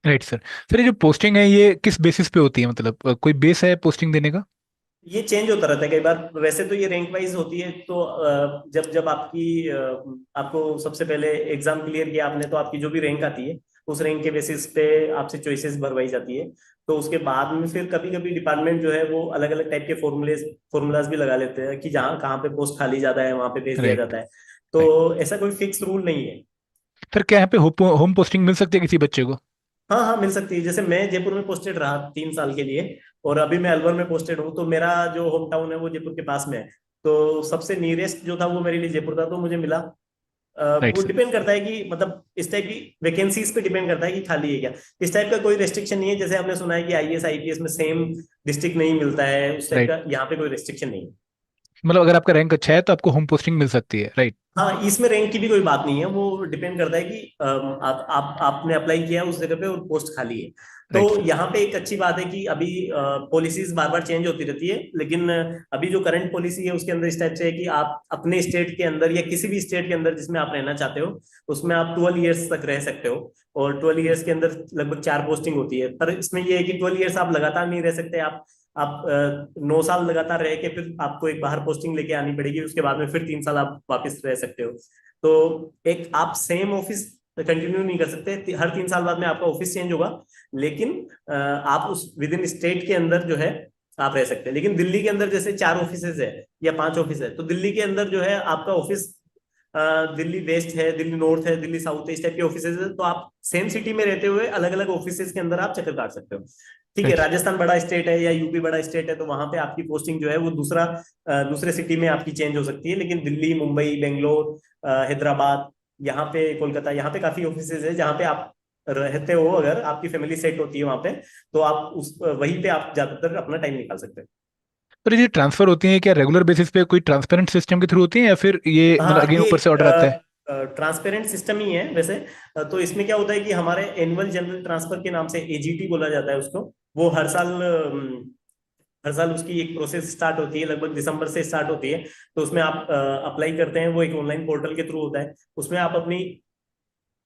Right sir. सर ये जो पोस्टिंग है ये किस बेसिस पे होती है, मतलब कोई बेस है पोस्टिंग देने का? ये चेंज होता रहता है कई बार। वैसे तो ये रैंक वाइज होती है, तो जब जब आपको सबसे पहले एग्जाम क्लियर किया आपने, तो आपकी जो भी रैंक आती है उस रैंक के बेसिस पे आपसे चॉइसेस भरवाई जाती है। तो उसके बाद में फिर कभी कभी डिपार्टमेंट जो है वो अलग अलग टाइप के फॉर्मूलाज भी लगा लेते हैं कि जहाँ कहाँ पे पोस्ट खाली ज्यादा है वहां पे भेज दिया राइट। जाता है। राइट। तो ऐसा कोई फिक्स रूल नहीं है। सर क्या यहाँ पे होम पोस्टिंग मिल सकती है किसी बच्चे को? हाँ हाँ, मिल सकती है। जैसे मैं जयपुर में पोस्टेड रहा 3 साल के लिए, और अभी मैं अलवर में पोस्टेड हूँ, तो मेरा जो होम टाउन है वो जयपुर के पास में है। तो सबसे नियरेस्ट जो था वो मेरे लिए जयपुर था, तो मुझे मिला। राइट वो सर। डिपेंड करता है कि मतलब इस टाइप की वैकेंसीज पे डिपेंड करता है कि खाली है क्या। इस टाइप का कोई रेस्ट्रिक्शन नहीं है। जैसे आपने सुना है कि आईएएस आईपीएस में सेम डिस्ट्रिक्ट नहीं मिलता है, उस टाइप राइट। का यहाँ पे कोई रेस्ट्रिक्शन नहीं है। मतलब अगर आपका रैंक अच्छा है तो आपको होम पोस्टिंग मिल सकती है, राइट? हाँ, इसमें रैंक की भी कोई बात नहीं है। वो डिपेंड करता है कि आपने अप्लाई किया उस जगह पे और पोस्ट खाली है। तो राइट सर। यहाँ पे एक अच्छी बात है कि अभी पॉलिसीज बार बार चेंज होती रहती है, लेकिन अभी जो करंट पॉलिसी है उसके अंदर इस टाइप से है कि आप अपने स्टेट के अंदर या किसी भी स्टेट के अंदर जिसमें आप रहना चाहते हो उसमें आप 12 ईयर्स तक रह सकते हो। और 12 ईयर्स के अंदर लगभग 4 पोस्टिंग होती है। पर इसमें ये है कि 12 ईयर्स आप लगातार नहीं रह सकते। आप 9 साल लगातार रह के फिर आपको एक बाहर पोस्टिंग लेके आनी पड़ेगी, उसके बाद में फिर 3 साल आप वापस रह सकते हो। तो एक आप सेम ऑफिस कंटिन्यू नहीं कर सकते, हर 3 साल बाद में आपका ऑफिस चेंज होगा। लेकिन आप उस विद इन स्टेट के अंदर जो है आप रह सकते हैं। लेकिन दिल्ली के अंदर जैसे 4 ऑफिसेज है या 5 ऑफिस है, तो दिल्ली के अंदर जो है आपका ऑफिस दिल्ली वेस्ट है, दिल्ली नॉर्थ है, दिल्ली साउथ है, इस टाइप के ऑफिसेज है। तो आप सेम सिटी में रहते हुए अलग अलग ऑफिसेज के अंदर आप चक्कर काट सकते हो। ठीक है, राइट। राजस्थान बड़ा स्टेट है या यूपी बड़ा स्टेट है, तो वहां पे आपकी पोस्टिंग जो है वो दूसरे सिटी में आपकी चेंज हो सकती है। लेकिन दिल्ली, मुंबई, बेंगलोर, हैदराबाद, यहाँ पे कोलकाता, यहाँ पे काफी ऑफिसेज है जहाँ पे आप रहते हो। अगर आपकी फैमिली सेट होती है वहां पे, तो आप उस वहीं पे आप ज्यादातर अपना टाइम निकाल सकते हैं। पर ये ट्रांसफर होती है क्या रेगुलर बेसिस पे कोई ट्रांसपेरेंट सिस्टम के थ्रू होती है, या फिर ये मतलब हाँ, अगेन ये ऊपर से ऑर्डर आता है? ट्रांसपेरेंट सिस्टम ही है वैसे। तो इसमें क्या होता है कि हमारे एनुअल जनरल ट्रांसफर के नाम से, एजीटी बोला जाता है उसको, वो हर साल उसकी एक प्रोसेस स्टार्ट होती है, लगभग दिसंबर से स्टार्ट होती है। तो उसमें आप अप्लाई करते हैं, वो एक ऑनलाइन पोर्टल के थ्रू होता है। उसमें आप अपनी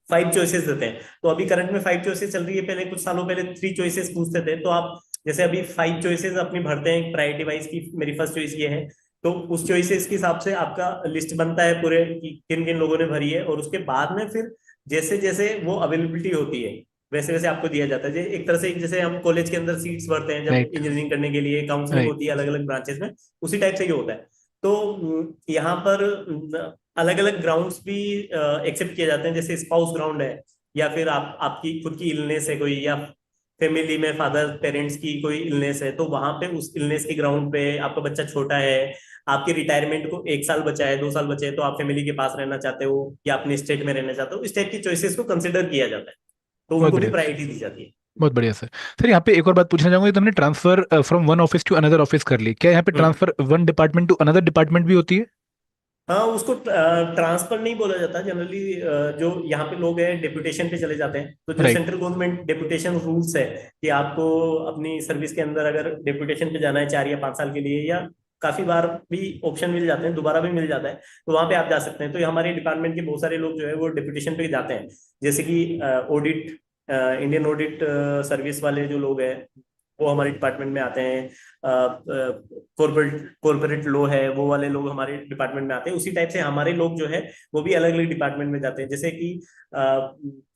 5 चॉइसेस देते हैं। तो अभी करंट में 5 चॉइसेस चल रही है, पहले कुछ सालों पहले 3 चॉइसेस पूछते थे। तो आप जैसे अभी 5 चॉइसेस अपनी भरते हैं प्रायोरिटी वाइज की, मेरी फर्स्ट चॉइस ये है, तो उस चॉइसेस के हिसाब से आपका लिस्ट बनता है पूरे कि किन किन लोगों ने भरी है। और उसके बाद में फिर जैसे जैसे वो अवेलेबिलिटी होती है वैसे वैसे आपको दिया जाता है। एक तरह से जैसे हम कॉलेज के अंदर सीट्स भरते हैं जब राइट। इंजीनियरिंग करने के लिए काउंसलिंग राइट। होती है अलग अलग ब्रांचेस में, उसी टाइप से ये होता है। तो यहाँ पर अलग अलग ग्राउंड्स भी एक्सेप्ट किए जाते हैं। जैसे स्पाउस ग्राउंड है, या फिर आपकी खुद की इलनेस है कोई, या फैमिली में फादर पेरेंट्स की कोई इलनेस है, तो वहां पे उस इलनेस के ग्राउंड पे आपका बच्चा छोटा है, आपके रिटायरमेंट को 1 साल बचा है, 2 साल बचे हैं, तो आप फैमिली के पास रहना चाहते हो या अपने स्टेट में रहना चाहते हो, इस टाइप की चॉइसेस को कंसिडर किया जाता है। तो बहुत उनको भी बढ़िया। प्रायोरिटी दी जाती है। बहुत बढ़िया सर। सर यहाँ पे एक और बात पूछना चाहूंगा, तुमने transfer from one office to another office कर ली, क्या यहाँ पे hmm. Transfer one department to another department भी होती है? हाँ, उसको ट्रांसफर नहीं बोला जाता जनरली। जो यहाँ पे लोग हैं डेपुटेशन पे चले जाते हैं। तो जो right. Central government deputation rules है कि आपको अपनी सर्विस के अंदर अगर डेपुटेशन पे जाना है 4 या 5 साल के लिए, या काफी बार भी ऑप्शन मिल जाते हैं, दोबारा भी मिल जाता है, तो वहां पे आप जा सकते हैं। तो ये हमारे डिपार्टमेंट के बहुत सारे लोग जो है वो डेपुटेशन पे जाते हैं। जैसे कि ऑडिट, इंडियन ऑडिट सर्विस वाले जो लोग हैं वो हमारे डिपार्टमेंट में आते हैं। कॉर्पोरेट लॉ है, वो वाले लोग हमारे डिपार्टमेंट में आते हैं। उसी टाइप से हमारे लोग जो है वो भी अलग अलग डिपार्टमेंट में जाते हैं। जैसे कि अ,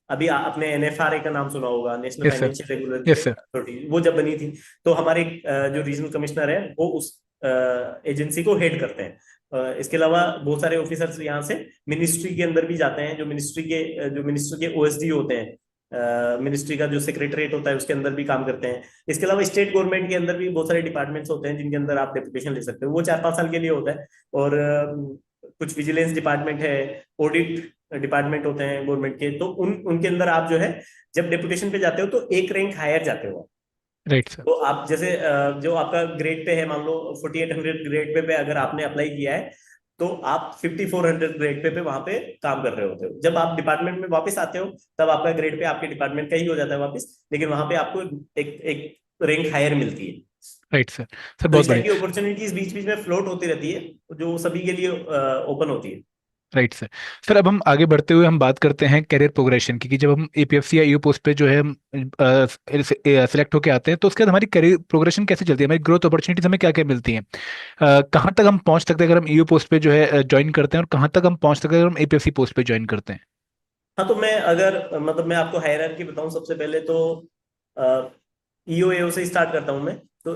अभी आपने एनएफआरए का नाम सुना होगा, national yes sir. Financial regulatory yes sir. Authority, वो जब बनी थी, तो हमारे जो रीजनल कमिश्नर है वो उस एजेंसी को हेड करते हैं। इसके अलावा बहुत सारे ऑफिसर्स यहाँ से मिनिस्ट्री के अंदर भी जाते हैं, जो मिनिस्ट्री के ओएसडी होते हैं, मिनिस्ट्री का जो सेक्रेटरीट होता है उसके अंदर भी काम करते हैं। इसके अलावा स्टेट गवर्नमेंट के अंदर भी बहुत सारे डिपार्टमेंट्स होते हैं जिनके अंदर आप डेपुटेशन ले सकते हो, वो 4-5 साल के लिए होता है। और कुछ विजिलेंस डिपार्टमेंट है, ऑडिट डिपार्टमेंट होते हैं गवर्नमेंट के, तो उनके अंदर आप जो है जब डेपुटेशन पे जाते हो तो एक रैंक हायर जाते हो। Right sir. तो आप जैसे जो आपका ग्रेड पे है, मान लो 4800 ग्रेड पे अगर आपने अप्लाई किया है, तो आप 5400 ग्रेड पे वहां पे काम कर रहे होते हो। जब आप डिपार्टमेंट में वापस आते हो तब आपका ग्रेड पे आपके डिपार्टमेंट का ही हो जाता है वापस, लेकिन वहां पे आपको एक एक रैंक हायर मिलती है। Right sir. सर तो बहुत इस टाइप की बढ़िया। अपॉर्चुनिटीज बीच बीच में फ्लोट होती रहती है, जो सभी के लिए ओपन होती है। Right sir. सर अब हम आगे बढ़ते हुए हम बात करते हैं करियर प्रोग्रेशन की, कि जब हम एपीएफसी या ईओ पोस्ट पे जो है हम सिलेक्ट होके आते हैं तो उसके बाद हमारी करियर प्रोग्रेशन कैसे चलती है, हमारी ग्रोथ अपॉर्चुनिटीज हमें क्या क्या मिलती हैं, कहाँ तक हम पहुंच सकते हैं अगर हम ईओ पोस्ट पे जो है ज्वाइन करते हैं, और कहाँ तक हम पहुंच सकते हैं अगर हम एपीएफसी पोस्ट पे ज्वाइन करते हैं। हाँ, तो मैं अगर मतलब मैं आपको हायरार्की बताऊं, सबसे पहले तो ईओएओ से स्टार्ट करता हूं मैं। तो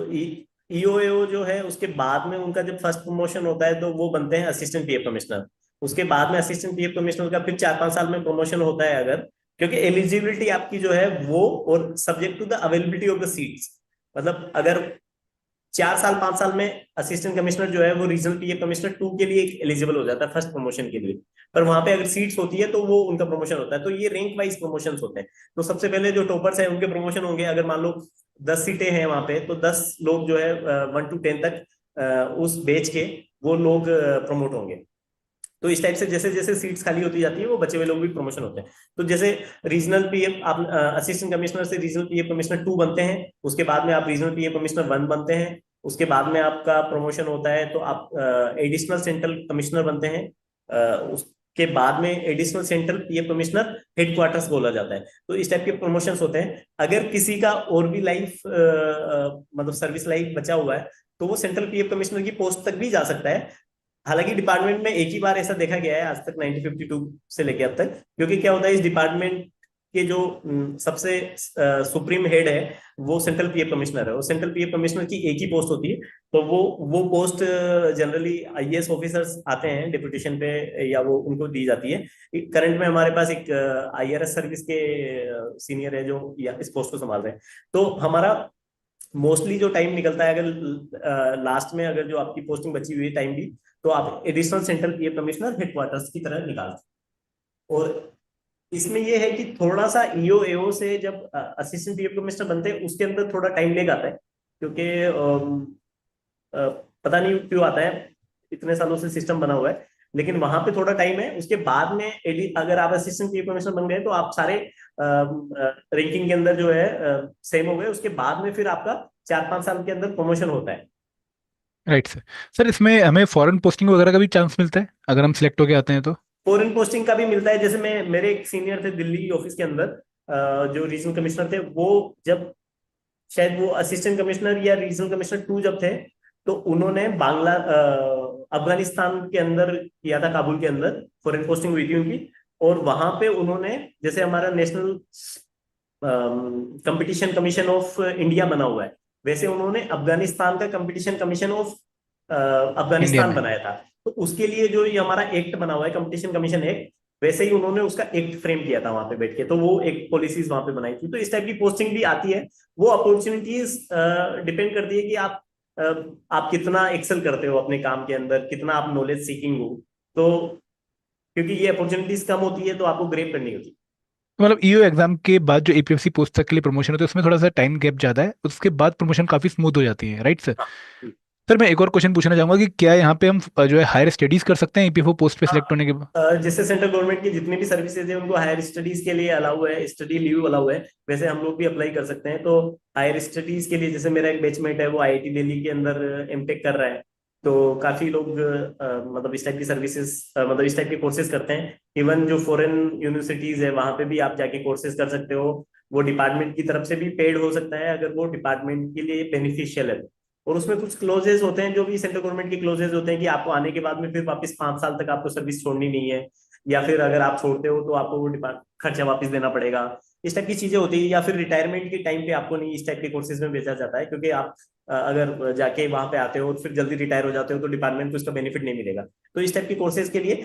ईओएओ जो है उसके बाद में उनका जब फर्स्ट प्रमोशन होता है तो वो बनते हैं असिस्टेंट पीएफ कमिश्नर। उसके बाद में असिस्टेंट पीएफ कमिश्नर का फिर 4-5 साल में प्रमोशन होता है अगर, क्योंकि एलिजिबिलिटी आपकी जो है वो, और subject to the availability of the seats, मतलब अगर 4-5 साल में असिस्टेंट कमिश्नर जो है वो रीजनल पीए कमिश्नर 2 के लिए एलिजिबल हो जाता है फर्स्ट प्रमोशन के लिए। पर वहां पे अगर सीट्स होती है तो वो उनका प्रमोशन होता है। तो ये रैंक वाइज प्रमोशन होते हैं। तो सबसे पहले जो टॉपर्स है उनके प्रमोशन होंगे, अगर मान लो 10 सीटें हैं वहां पे, तो 10 लोग जो है 1 to 10 तक उस बेच के वो लोग प्रमोट होंगे। तो इस टाइप से जैसे जैसे सीट्स खाली होती जाती है वो बचे हुए लोग भी प्रमोशन होते हैं। तो जैसे रीजनल पीएफ आप असिस्टेंट कमिश्नर से रीजनल पीएफ कमिश्नर 2 बनते हैं, उसके बाद में आप रीजनल पीएफ कमिश्नर 1 बनते हैं, उसके बाद में आपका प्रमोशन होता है तो आप एडिशनल सेंट्रल कमिश्नर बनते हैं, उसके बाद में additional central PF commissioner headquarters बोला जाता है। तो इस टाइप के प्रमोशंस होते हैं। अगर किसी का और भी लाइफ मतलब सर्विस लाइफ बचा हुआ है तो वो सेंट्रल पीएफ कमिश्नर की पोस्ट तक भी जा सकता है। हालांकि डिपार्टमेंट में एक ही बार ऐसा देखा गया है आज तक 1952 से लेकर अब तक, क्योंकि क्या होता है इस डिपार्टमेंट के जो सबसे सुप्रीम हेड है वो सेंट्रल पीएफ कमिश्नर है, और सेंट्रल पीएफ कमिश्नर की एक ही पोस्ट होती है। तो वो पोस्ट जनरली आईएएस ऑफिसर्स आते हैं डिप्यूटेशन पे, या वो उनको दी जाती है। करंट में हमारे पास एक आईआरएस सर्विस के सीनियर है जो इस पोस्ट को संभाल रहे हैं। तो हमारा मोस्टली जो टाइम निकलता है, अगर लास्ट में अगर जो आपकी पोस्टिंग बची हुई है टाइम भी, तो आप additional central PF commissioner headquarters की तरह निकालते हैं। और इसमें ये है कि थोड़ा सा ईओ एओ से जब असिस्टेंट पीएफ कमिश्नर बनते हैं उसके अंदर थोड़ा टाइम लेग आता है, क्योंकि पता नहीं क्यों आता है, इतने सालों से सिस्टम बना हुआ है, लेकिन वहां पे थोड़ा टाइम है। उसके बाद में अगर आप असिस्टेंट पीएफ कमिश्नर बन गए तो आप सारे रैंकिंग के अंदर जो है सेम हो गए। उसके बाद में फिर आपका 4-5 साल के अंदर प्रमोशन होता है। Right sir. सर इसमें हमें फॉरेन पोस्टिंग वगैरह का भी चांस मिलता है अगर हम सिलेक्ट होके आते हैं तो। फॉरेन पोस्टिंग का भी मिलता है। जैसे मेरे एक सीनियर थे दिल्ली ऑफिस के अंदर, जो रीजनल कमिश्नर थे, वो जब शायद वो असिस्टेंट कमिश्नर या रीजनल कमिश्नर 2 जब थे, तो उन्होंने अफगानिस्तान के अंदर किया था, काबुल के अंदर फॉरेन पोस्टिंग हुई थी उनकी। और वहां पे उन्होंने, जैसे हमारा national competition commission of India बना हुआ है, वैसे उन्होंने अफगानिस्तान का competition commission of India Afghanistan में। बनाया था। तो उसके लिए जो ये हमारा एक्ट बना हुआ है, कंपटीशन कमीशन एक्ट, वैसे ही उन्होंने उसका एक्ट फ्रेम किया था वहां पे बैठ के। तो वो एक पॉलिसीज वहां पे बनाई थी। तो इस टाइप की पोस्टिंग भी आती है। वो अपॉर्चुनिटीज डिपेंड करती है कि अ, आप कितना एक्सेल करते हो अपने काम के अंदर, कितना आप नॉलेज सीकिंग हो। तो क्योंकि ये अपॉर्चुनिटीज कम होती है तो आपको ग्रेप करनी होती है। तो मतलब ईओ एग्जाम के बाद जो एपीएफसी पोस्ट तक के लिए प्रमोशन होता है उसमें थोड़ा सा टाइम गैप ज्यादा है, उसके बाद प्रमोशन काफी स्मूथ हो जाती है, राइट सर। हाँ। सर मैं एक और क्वेश्चन पूछना चाहूंगा कि क्या यहाँ पे हम जो है हायर स्टडीज कर सकते हैं ईपीएफओ पोस्ट पे सिलेक्ट हाँ, होने के बाद। जैसे सेंट्रल गवर्नमेंट की जितनी भी सर्विसेज है उनको हायर स्टडीज के लिए अलाउ है, स्टडी लीव अलाउ है। वैसे हम लोग भी अप्लाई कर सकते हैं। तो हायर स्टडीज के लिए, जैसे मेरा एक बैचमेट है वो आईआईटी दिल्ली के अंदर एमटेक कर रहा है, तो काफी लोग मतलब इस टाइप की सर्विसेज, मतलब इस टाइप के कोर्सेज करते हैं। इवन जो फॉरेन यूनिवर्सिटीज है वहां पे भी आप जाके कोर्सेज कर सकते हो। वो डिपार्टमेंट की तरफ से भी पेड हो सकता है अगर वो डिपार्टमेंट के लिए बेनिफिशियल है। और उसमें कुछ क्लोजेज होते हैं जो भी सेंट्रल गवर्नमेंट के क्लोजेज होते हैं, कि आपको आने के बाद में फिर वापस 5 साल तक आपको सर्विस छोड़नी नहीं है, या फिर अगर आप छोड़ते हो तो आपको वो डिपार्ट खर्चा वापस देना पड़ेगा। इस टाइप की चीजें होती है। या फिर रिटायरमेंट के टाइम पे आपको नहीं इस टाइप के कोर्सेज में भेजा जाता है, क्योंकि आप अगर जाके वहां पे आते हो और फिर जल्दी रिटायर हो जाते हो तो डिपार्टमेंट को इसका बेनिफिट नहीं मिलेगा। तो इस टाइप के कोर्सेज के लिए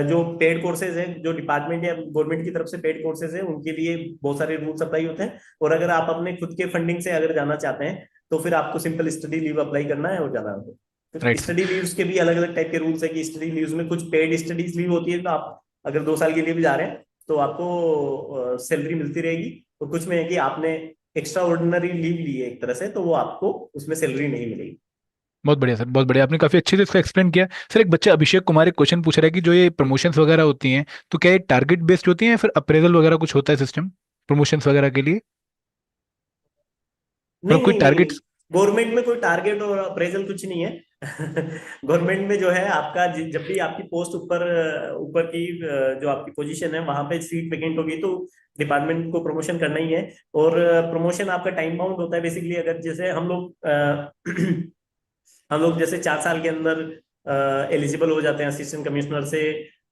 जो पेड कोर्सेज है, जो डिपार्टमेंट या गवर्नमेंट की तरफ से पेड कोर्सेज है, उनके लिए बहुत सारे रूल्स अप्लाई होते हैं। और अगर आप अपने खुद के फंडिंग से अगर जाना चाहते हैं तो फिर आपको सिंपल स्टडी लीव अप्लाई करना है और जाना है। फिर राइट सर। स्टडी लीव्स के भी अलग अलग टाइप के रूल्स है कि स्टडी लीव्स में कुछ पेड स्टडीज लीव होती है, तो आप अगर 2 साल के लिए भी जा रहे हैं तो आपको सैलरी मिलती रहेगी। और कुछ में है कि आपने एक्स्ट्रा ऑर्डिनरी लीव ली है एक तरह से, तो वो आपको उसमें सैलरी नहीं मिलेगी। बहुत बढ़िया सर, बहुत बढ़िया, आपने काफी अच्छे से इसको एक्सप्लेन किया। सर एक बच्चा अभिषेक कुमार एक क्वेश्चन पूछ रहा है कि जो ये प्रमोशंस वगैरह होती हैं तो क्या ये टारगेट बेस्ड होती हैं या फिर अप्रेजल वगैरह कुछ होता है सिस्टम प्रमोशंस वगैरह के लिए? मतलब नहीं कोई नहीं नहीं, टारगेट्स? गवर्नमेंट में कोई टारगेट और अप्रेजल कुछ नहीं है। गवर्नमेंट में जो है आपका जब भी आपकी पोस्ट ऊपर ऊपर की जो आपकी पोजीशन है वहां पे सीट वेकेंट होगी तो डिपार्टमेंट को प्रमोशन करना ही है। और प्रमोशन आपका टाइम बाउंड होता है बेसिकली। अगर जैसे हम लोग हम लोग जैसे 4 साल के अंदर एलिजिबल हो जाते हैं असिस्टेंट कमिश्नर से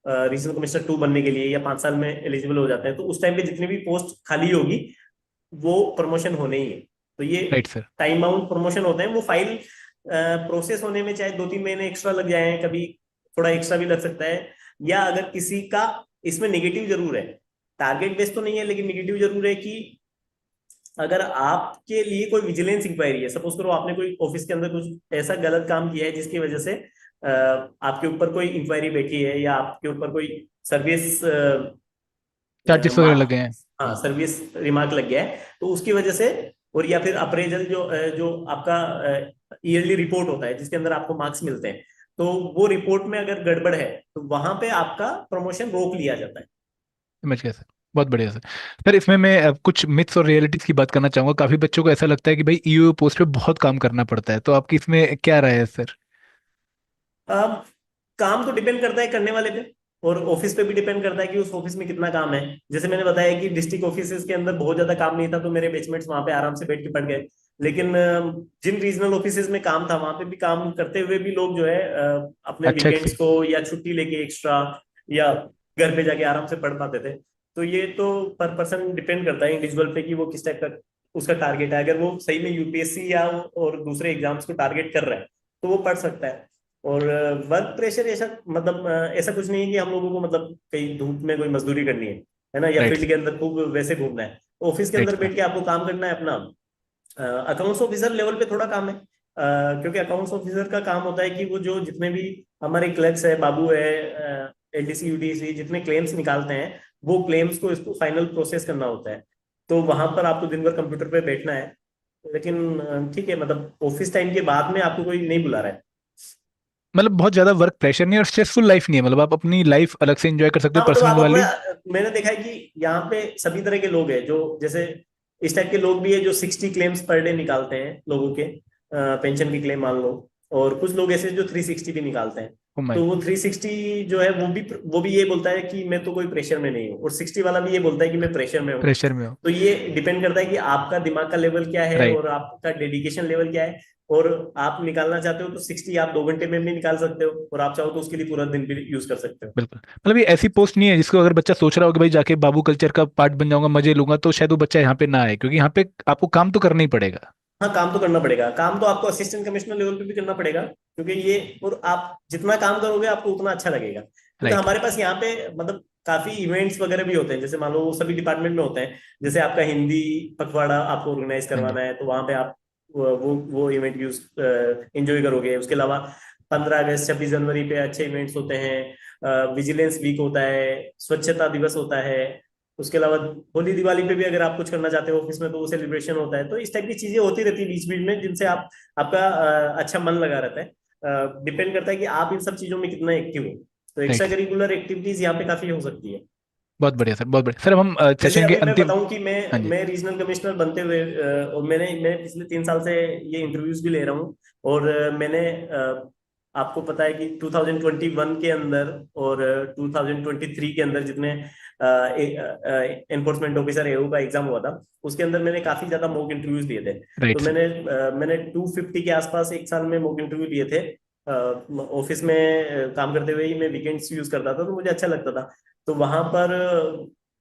रीजनल कमिश्नर 2 बनने के लिए, या 5 साल में एलिजिबल हो जाते हैं, तो उस टाइम पे जितनी भी पोस्ट खाली होगी वो प्रमोशन होने ही है। तो ये right sir. Time bound promotion होते हैं। वो फाइल प्रोसेस होने में चाहे 2-3 महीने एक्स्ट्रा लग जाए, कभी थोड़ा एक्स्ट्रा भी लग सकता है। या अगर किसी का इसमें निगेटिव जरूर है, टारगेट बेस्ड तो नहीं है लेकिन निगेटिव जरूर है कि अगर आपके लिए कोई विजिलेंस इंक्वायरी है, सपोज करो आपने कोई ऑफिस के अंदर कुछ ऐसा गलत काम किया है जिसकी वजह से आपके ऊपर कोई इंक्वायरी बैठी है, या आपके ऊपर कोई सर्विस चार्जेस वगैरह लगे हैं? हाँ सर्विस रिमार्क लग गया है, तो उसकी वजह से। और या फिर अप्रेजल जो आपका ईयरली रिपोर्ट होता है जिसके अंदर आपको मार्क्स मिलते हैं, तो वो रिपोर्ट में अगर गड़बड़ है तो वहां पे आपका प्रमोशन रोक लिया जाता है। समझ गया सर। बहुत बढ़िया सर। सर इसमें मैं कुछ मिथ्स और रियलिटीज की बात करना चाहूंगा। काफी बच्चों को ऐसा लगता है कि भाई ईओ पोस्ट पे बहुत काम करना पड़ता है, तो आपकी इसमें क्या राय है सर? अब काम तो डिपेंड करता है करने वाले पे, और ऑफिस पे भी डिपेंड करता है कि उस ऑफिस में कितना काम है। जैसे मैंने बताया कि डिस्ट्रिक्ट ऑफिस के अंदर बहुत ज्यादा काम नहीं था तो मेरे बेचमेंट्स वहां पे आराम से बैठ के पढ़ गए। लेकिन जिन रीजनल ऑफिस में काम था वहां पे भी काम करते हुए भी लोग जो है अपने अच्छा वीकेंड्स को या छुट्टी लेके एक्स्ट्रा, या घर पे जाके आराम से पढ़ पाते थे। तो ये तो पर पर्सन डिपेंड करता है इंडिविजुअल पे कि वो किस टाइप का उसका टारगेट है। अगर वो सही में यूपीएससी या और दूसरे एग्जाम्स को टारगेट कर रहा है तो वो पढ़ सकता है। और वर्क प्रेशर ऐसा मतलब ऐसा कुछ नहीं है कि हम लोगों को मतलब कहीं धूप में कोई मजदूरी करनी है ना, या राइट फील्ड के अंदर खूब वैसे घूमना है। ऑफिस के राइट अंदर सर। बैठ के आपको काम करना है अपना। अकाउंट्स ऑफिसर लेवल पे थोड़ा काम है, क्योंकि अकाउंट्स ऑफिसर का काम होता है कि वो जो जितने भी हमारे क्लर्क्स है, बाबू है, एलडीसी यूडीसी जितने क्लेम्स निकालते हैं, वो क्लेम्स को इसको फाइनल प्रोसेस करना होता है। तो वहां पर आपको दिन भर कंप्यूटर पे बैठना है। लेकिन ठीक है, मतलब ऑफिस टाइम के बाद में आपको कोई नहीं बुला रहा है। मतलब बहुत ज्यादा वर्क प्रेशर नहीं और स्ट्रेसफुल लाइफ नहीं है, मतलब आप अपनी लाइफ अलग से एंजॉय कर सकते हो हाँ मतलब पर्सनल आप अपना, वाली। मैंने देखा है कि यहाँ पे सभी तरह के लोग हैं, जो जैसे इस टाइप के लोग भी है जो 60 क्लेम्स पर डे निकालते हैं लोगों के, पेंशन की क्लेम मान लो। और कुछ लोग ऐसे जो 360 भी निकालते हैं। ओ माय तो गॉड। वो 360 जो है वो भी ये बोलता है कि मैं तो कोई प्रेशर में नहीं हूँ, और 60 वाला भी ये बोलता है कि मैं प्रेशर में हूँ। प्रेशर में हो। तो ये डिपेंड करता है कि आपका दिमाग का लेवल क्या है राइट। और आपका डेडिकेशन लेवल क्या है। और आप निकालना चाहते हो तो 60 आप 2 घंटे में भी निकाल सकते हो, और आप चाहो तो उसके लिए पूरा दिन भी यूज कर सकते हो। बिल्कुल, मतलब ये ऐसी पोस्ट नहीं है जिसको अगर बच्चा सोच रहा हो कि भाई जाके बाबू कल्चर का पार्ट बन जाऊंगा मजे लूंगा, तो शायद वो बच्चा यहाँ पे ना आए, क्योंकि यहाँ पे आपको काम तो करना ही पड़ेगा। हाँ काम तो करना पड़ेगा, काम तो आपको असिस्टेंट कमिश्नर लेवल पे भी करना पड़ेगा, क्योंकि ये, और आप जितना काम करोगे आपको उतना अच्छा लगेगा। क्योंकि राइट। हमारे पास यहाँ पे मतलब काफी इवेंट्स वगैरह भी होते हैं, जैसे मान लो वो सभी डिपार्टमेंट में होते हैं। जैसे आपका हिंदी पखवाड़ा आपको ऑर्गेनाइज हाँ जी। करवाना है तो वहां पे आप वो इवेंट यूज एंजॉय करोगे। उसके अलावा 15 अगस्त 26 जनवरी पे अच्छे इवेंट्स होते हैं, विजिलेंस वीक होता है, स्वच्छता दिवस होता है। उसके अलावा होली दिवाली पे भी अगर आप कुछ करना चाहते हो ऑफिस में तो वो सेलिब्रेशन होता है। तो इस टाइप की चीजें होती रहती है बीच बीच में, जिनसे आपका अच्छा मन लगा रहता है। डिपेंड करता है कि आप इन सब चीजों में कितना एक्टिव हो। तो एक्स्ट्रा राइट। करिकुलर एक्टिविटीज यहाँ पे काफी हो सकती है। बहुत बढ़िया सर, बहुत बढ़िया सर। अब हम जैसे सेशन के अभी मैं अंतिम। बताऊं कि हाँ मैं जी। मैं रीजनल कमिश्नर बनते हुए और मैं पिछले 3 साल से ये इंटरव्यूज भी ले रहा हूँ। और मैंने आपको पता है कि 2021 के अंदर और 2023 के अंदर जितने एनफोर्समेंट ऑफिसर एओ का एग्जाम हुआ था, उसके अंदर मैंने काफी ज्यादा मॉक इंटरव्यूज दिए थे। तो राइट सर। मैंने 250 के आसपास एक साल में मॉक इंटरव्यू दिए थे। ऑफिस में काम करते हुए ही मैं वीकेंड्स यूज करता था तो मुझे अच्छा लगता था। तो वहां पर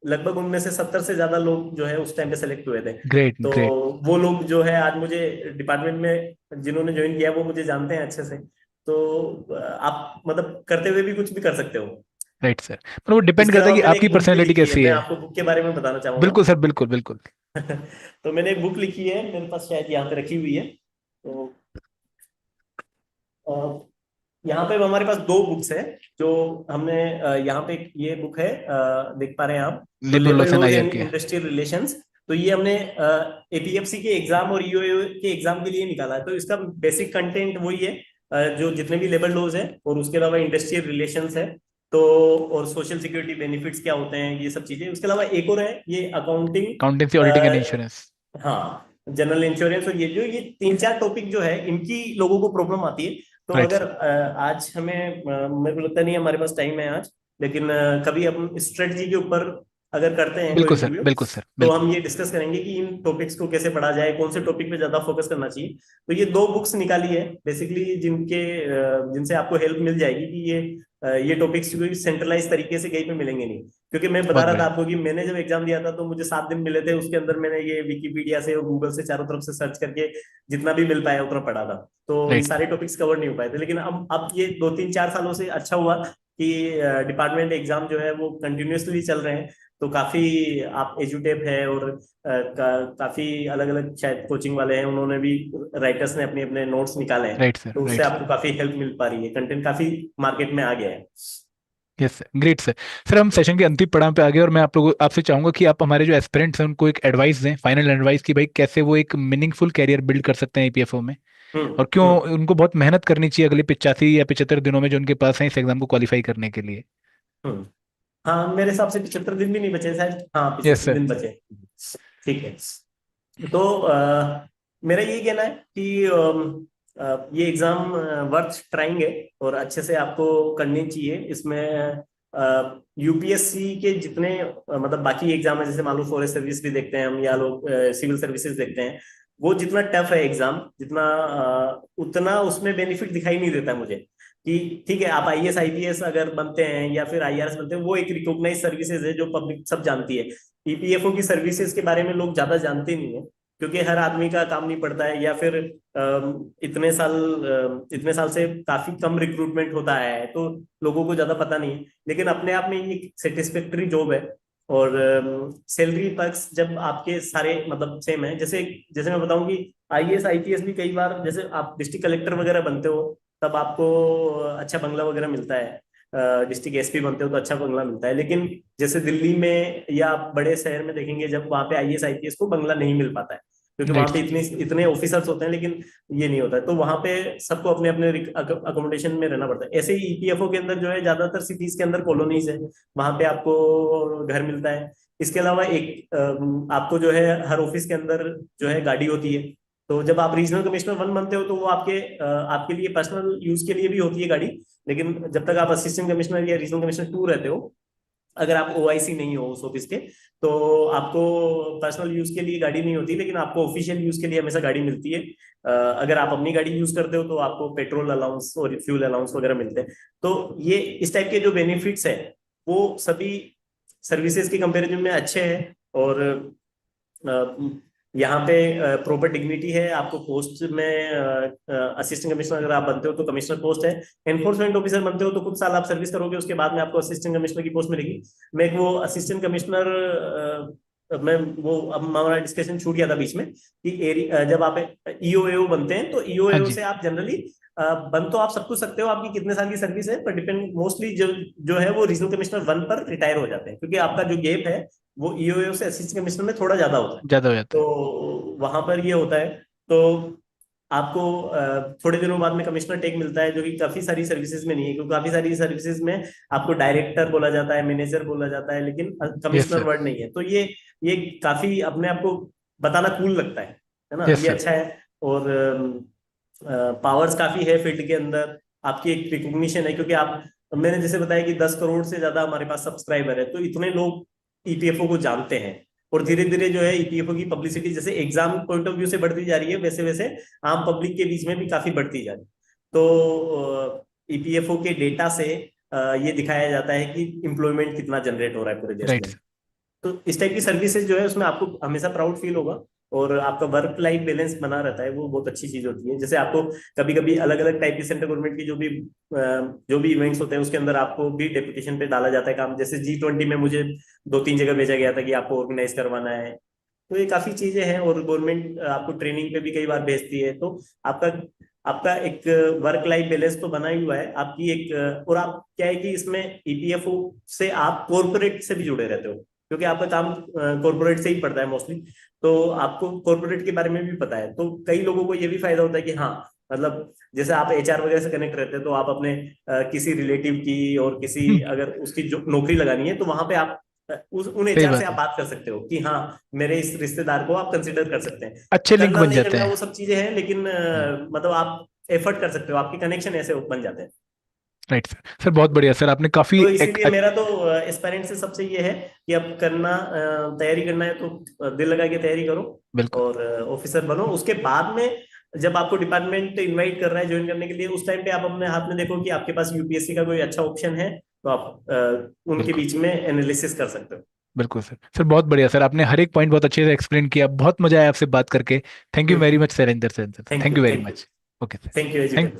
लगभग उनमें से 70 से ज्यादा लोग जो है उस टाइम पे सेलेक्ट हुए थे। ग्रेट तो ग्रेट। वो लोग जो है आज मुझे डिपार्टमेंट में जिन्होंने ज्वाइन किया वो मुझे जानते हैं अच्छे से। तो आप मतलब करते हुए भी कुछ भी कर सकते हो। राइट सर, पर वो डिपेंड इसके करता है अलावा कि मैंने आपकी एक बुक भी पर्सनैलिटी लिखी है, कैसी मैं है। आपको बुक के बारे में बताना चाहूंगा। बिल्कुल सर, बिल्कुल बिल्कुल। तो मैंने एक बुक लिखी है, मेरे पास शायद यहाँ पे रखी हुई है। तो अ, यहाँ पे हमारे पास दो बुक्स है जो हमने यहाँ पे ये बुक है, देख पा रहे हैं आप। तो लिनो लेबर लॉस एंड लॉज आयर एंड के। Industrial relations. तो ये हमने एपीएफसी के एग्जाम और ईओए के एग्जाम के लिए निकाला है। तो इसका बेसिक कंटेंट वही है, जो जितने भी लेबर लॉज है और उसके अलावा इंडस्ट्रियल रिलेशंस है। तो और सोशल सिक्योरिटी बेनिफिट्स क्या होते हैं, ये सब चीजें। उसके अलावा एक और है, ये accounting, accountancy, auditing and insurance. हाँ, जनरल इंश्योरेंस। और ये तीन चार टॉपिक जो है इनकी लोगों को प्रॉब्लम आती है। तो राइट अगर सर। आज हमें मेरे को लगता नहीं है हमारे पास टाइम है आज, लेकिन कभी हम स्ट्रेटजी के ऊपर अगर करते हैं कोई बिल्कुल सर, इंटरव्यू, बिल्कुल सर, तो बिल्कुल। हम ये डिस्कस करेंगे कि इन टॉपिक्स को कैसे पढ़ा जाए, कौन से टॉपिक पे ज्यादा फोकस करना चाहिए। तो ये दो बुक्स निकाली है बेसिकली, जिनसे आपको हेल्प मिल जाएगी कि ये टॉपिक्स कोई सेंट्रलाइज तरीके से कहीं पे मिलेंगे नहीं। क्योंकि मैं बता बहुत रहा था बढ़िया। आपको कि मैंने जब एग्जाम दिया था तो मुझे 7 दिन मिले थे, उसके अंदर मैंने ये विकिपीडिया से और गूगल से चारों तरफ से सर्च करके जितना भी मिल पाया उतना पढ़ा था। तो ये राइट सारे टॉपिक्स कवर नहीं हो पाए थे। लेकिन अब ये 2 3 4 सालों से अच्छा हुआ कि डिपार्टमेंट एग्जाम जो है वो कंटिन्यूअसली चल रहे हैं। तो काफी आप एजुटेप है और काफी अलग अलग शायद कोचिंग वाले हैं, उन्होंने भी, राइटर्स ने अपने अपने नोट्स निकाले हैं। राइट सर, तो उससे राइट सर। आपको काफी हेल्प मिल पा रही है, कंटेंट काफी मार्केट में आ गया है। Yes sir, great sir. Sir हम सेशन के अंतिम पड़ाव पे आ गए और मैं आप लोगों आपसे चाहूंगा कि आप हमारे जो एस्पिरेंट्स हैं उनको एक एडवाइस दें, फाइनल एडवाइस, कि भाई कैसे वो एक मीनिंगफुल कैरियर बिल्ड कर सकते हैं ईपीएफओ में, और क्यों हम्म। उनको बहुत मेहनत करनी चाहिए अगले 85 या 75 दिनों में जो उनके पास है इस एग्जाम को क्वालिफाई करने के लिए। हम्म। हाँ, मेरे हिसाब से 75 दिन भी नहीं बचे शायद, हाँ यस 75 सर। दिन बचे। ठीक है। तो मेरा यही कहना है कि ये एग्जाम वर्थ ट्राइंग है और अच्छे से आपको करनी चाहिए। इसमें यूपीएससी के जितने मतलब बाकी एग्जाम है, जैसे मान लो फॉरेस्ट सर्विस भी देखते हैं हम, या लोग सिविल सर्विसेज देखते हैं, वो जितना टफ है एग्जाम, जितना उतना उसमें बेनिफिट दिखाई नहीं देता मुझे। कि ठीक है, आप आईएएस आईपीएस अगर बनते हैं या फिर आईआरएस बनते हैं, वो एक रिकॉग्नाइज सर्विसेज है जो पब्लिक सब जानती है। ईपीएफओ की सर्विसेज के बारे में लोग ज्यादा जानते नहीं है, क्योंकि हर आदमी का काम नहीं पड़ता है, या फिर इतने साल से काफी कम रिक्रूटमेंट होता है, तो लोगों को ज्यादा पता नहीं है। लेकिन अपने आप में ये सेटिस्फैक्टरी जॉब है। और सैलरी पर्क्स जब आपके सारे मतलब सेम है, जैसे जैसे मैं बताऊं कि आईएएस आईपीएस भी कई बार, जैसे आप डिस्ट्रिक्ट कलेक्टर वगैरह बनते हो तब आपको अच्छा बंगला वगैरह मिलता है। डिस्ट्रिक्ट एसपी बनते हो तो अच्छा बंगला मिलता है। लेकिन जैसे दिल्ली में या आप बड़े शहर में देखेंगे, जब वहां पे आईएएस आईपीएस को बंगला नहीं मिल पाता है, क्योंकि वहां राइट पे सर। इतने इतने ऑफिसर्स होते हैं, लेकिन ये नहीं होता है। तो वहां पे सबको अपने अपने अकोमोडेशन में रहना पड़ता है। ऐसे ही ईपीएफओ के अंदर जो है, ज्यादातर सिटीज के अंदर कॉलोनीज है, वहां पे आपको घर मिलता है। इसके अलावा एक आपको जो है हर ऑफिस के अंदर जो है गाड़ी होती है। तो जब आप रीजनल कमिश्नर वन बनते हो तो वो आपके लिए पर्सनल यूज के लिए भी होती है गाड़ी। लेकिन जब तक आप असिस्टेंट कमिश्नर या रीजनल कमिश्नर टू रहते हो, अगर आप ओआईसी नहीं हो उस ऑफिस के, तो आपको पर्सनल यूज के लिए गाड़ी नहीं होती, लेकिन आपको ऑफिशियल यूज के लिए हमेशा गाड़ी मिलती है। अगर आप अपनी गाड़ी यूज करते हो तो आपको पेट्रोल अलाउंस और फ्यूल अलाउंस वगैरह मिलते हैं। तो ये इस टाइप के जो बेनिफिट्स है वो सभी सर्विसेज के कंपैरिजन में अच्छे हैं। और यहाँ पे प्रॉपर डिग्निटी है आपको। पोस्ट में असिस्टेंट कमिश्नर अगर आप बनते हो तो कमिश्नर पोस्ट है। एनफोर्समेंट ऑफिसर बनते हो तो कुछ साल आप सर्विस करोगे, उसके बाद में आपको असिस्टेंट कमिश्नर की पोस्ट मिलेगी। मैं एक वो असिस्टेंट कमिश्नर मैं वो अब हमारा डिस्कशन छूट गया था बीच में कि जब आप ईओएओ बनते हैं तो हाँ ईओएओ जी। से आप जनरली बन तो आप सब कुछ सकते हो, आपकी कितने साल की सर्विस है, पर डिपेंड मोस्टली जो है वो रीजनल कमिश्नर वन पर रिटायर हो जाते हैं, क्योंकि आपका जो गेप है वो ईओएओ से असिस्टेंट कमिश्नर में थोड़ा ज्यादा होता है। ज्यादा हो जाता है। तो वहां पर ये होता है। तो आपको थोड़े दिनों बाद में कमिश्नर टेक मिलता है, जो कि काफी सारी सर्विसेज में नहीं है, क्योंकि काफी सारी सर्विसेज में आपको डायरेक्टर बोला जाता है, मैनेजर बोला जाता है, लेकिन यस कमिश्नर सर। वर्ड नहीं है। तो ये काफी अपने आप को बताना कूल लगता है ना, यस ये सर। अच्छा है। और पावर्स काफी है फील्ड के अंदर, आपकी एक रिकॉग्निशन है, क्योंकि आप, मैंने जैसे बताया कि 10 करोड़ से ज्यादा हमारे पास सब्सक्राइबर है, तो इतने लोग ईपीएफओ को जानते हैं। और धीरे धीरे जो है ईपीएफओ की पब्लिसिटी जैसे एग्जाम पॉइंट ऑफ व्यू से बढ़ती जा रही है, वैसे वैसे आम पब्लिक के बीच में भी काफी बढ़ती जा रही है। तो ईपीएफओ के डेटा से ये दिखाया जाता है कि एम्प्लॉयमेंट कितना जनरेट हो रहा है पूरे देश राइट में। सर। तो इस टाइप की सर्विसेज जो है उसमें आपको हमेशा प्राउड फील होगा, और आपका वर्क लाइफ बैलेंस बना रहता है, वो बहुत अच्छी चीज होती है। जैसे आपको कभी कभी अलग अलग टाइप की सेंट्रल गवर्नमेंट की जो भी इवेंट्स होते हैं उसके अंदर आपको भी डेपुटेशन पे डाला जाता है काम। जैसे G20 में मुझे 2-3 जगह भेजा गया था कि आपको ऑर्गेनाइज करवाना है। तो ये काफी चीजें हैं, और गवर्नमेंट आपको ट्रेनिंग पे भी कई बार भेजती है। तो आपका आपका एक वर्क लाइफ बैलेंस तो बना ही हुआ है आपकी एक, और आप क्या है कि इसमें ईपीएफओ से आप कॉर्पोरेट से भी जुड़े रहते हो, क्योंकि आपका काम कॉर्पोरेट से ही पड़ता है मोस्टली। तो आपको कॉर्पोरेट के बारे में भी पता है, तो कई लोगों को ये भी फायदा होता है कि हाँ, मतलब जैसे आप एचआर वगैरह से कनेक्ट रहते हैं, तो आप अपने किसी रिलेटिव की और किसी हम्म, अगर उसकी जो नौकरी लगानी है, तो वहां पे आप उन सही एचआर से बात आप है। बात कर सकते हो कि हाँ, मेरे इस रिश्तेदार को आप कंसिडर कर सकते हैं। अच्छे लिंक करना बन नहीं जाते करना हैं। वो सब चीजें हैं, लेकिन हम्म, मतलब आप एफर्ट कर सकते हो, आपके कनेक्शन ऐसे बन जाते हैं। Right sir. सर बहुत बढ़िया सर, आपने काफी तो इसीलिए मेरा तो एस्पायरेंट से सबसे ये है कि अब करना तैयारी करना है तो दिल लगा के तैयारी करो, बिल्कुल। और ऑफिसर बनो। उसके बाद में जब आपको डिपार्टमेंट इनवाइट कर रहा है ज्वाइन करने के लिए, उस टाइम पे आप अपने हाथ में देखो कि आपके पास यूपीएससी का कोई अच्छा ऑप्शन है, तो आप उनके बिल्कुल। बीच में एनालिसिस कर सकते हो। बिल्कुल सर। सर बहुत बढ़िया सर, आपने हर एक पॉइंट बहुत अच्छे से एक्सप्लेन किया, बहुत मजा आया आपसे बात करके। Thank you very much sir, Inder sir, thank thank you, you very thank you, much. Okay sir. Thank you thank educator.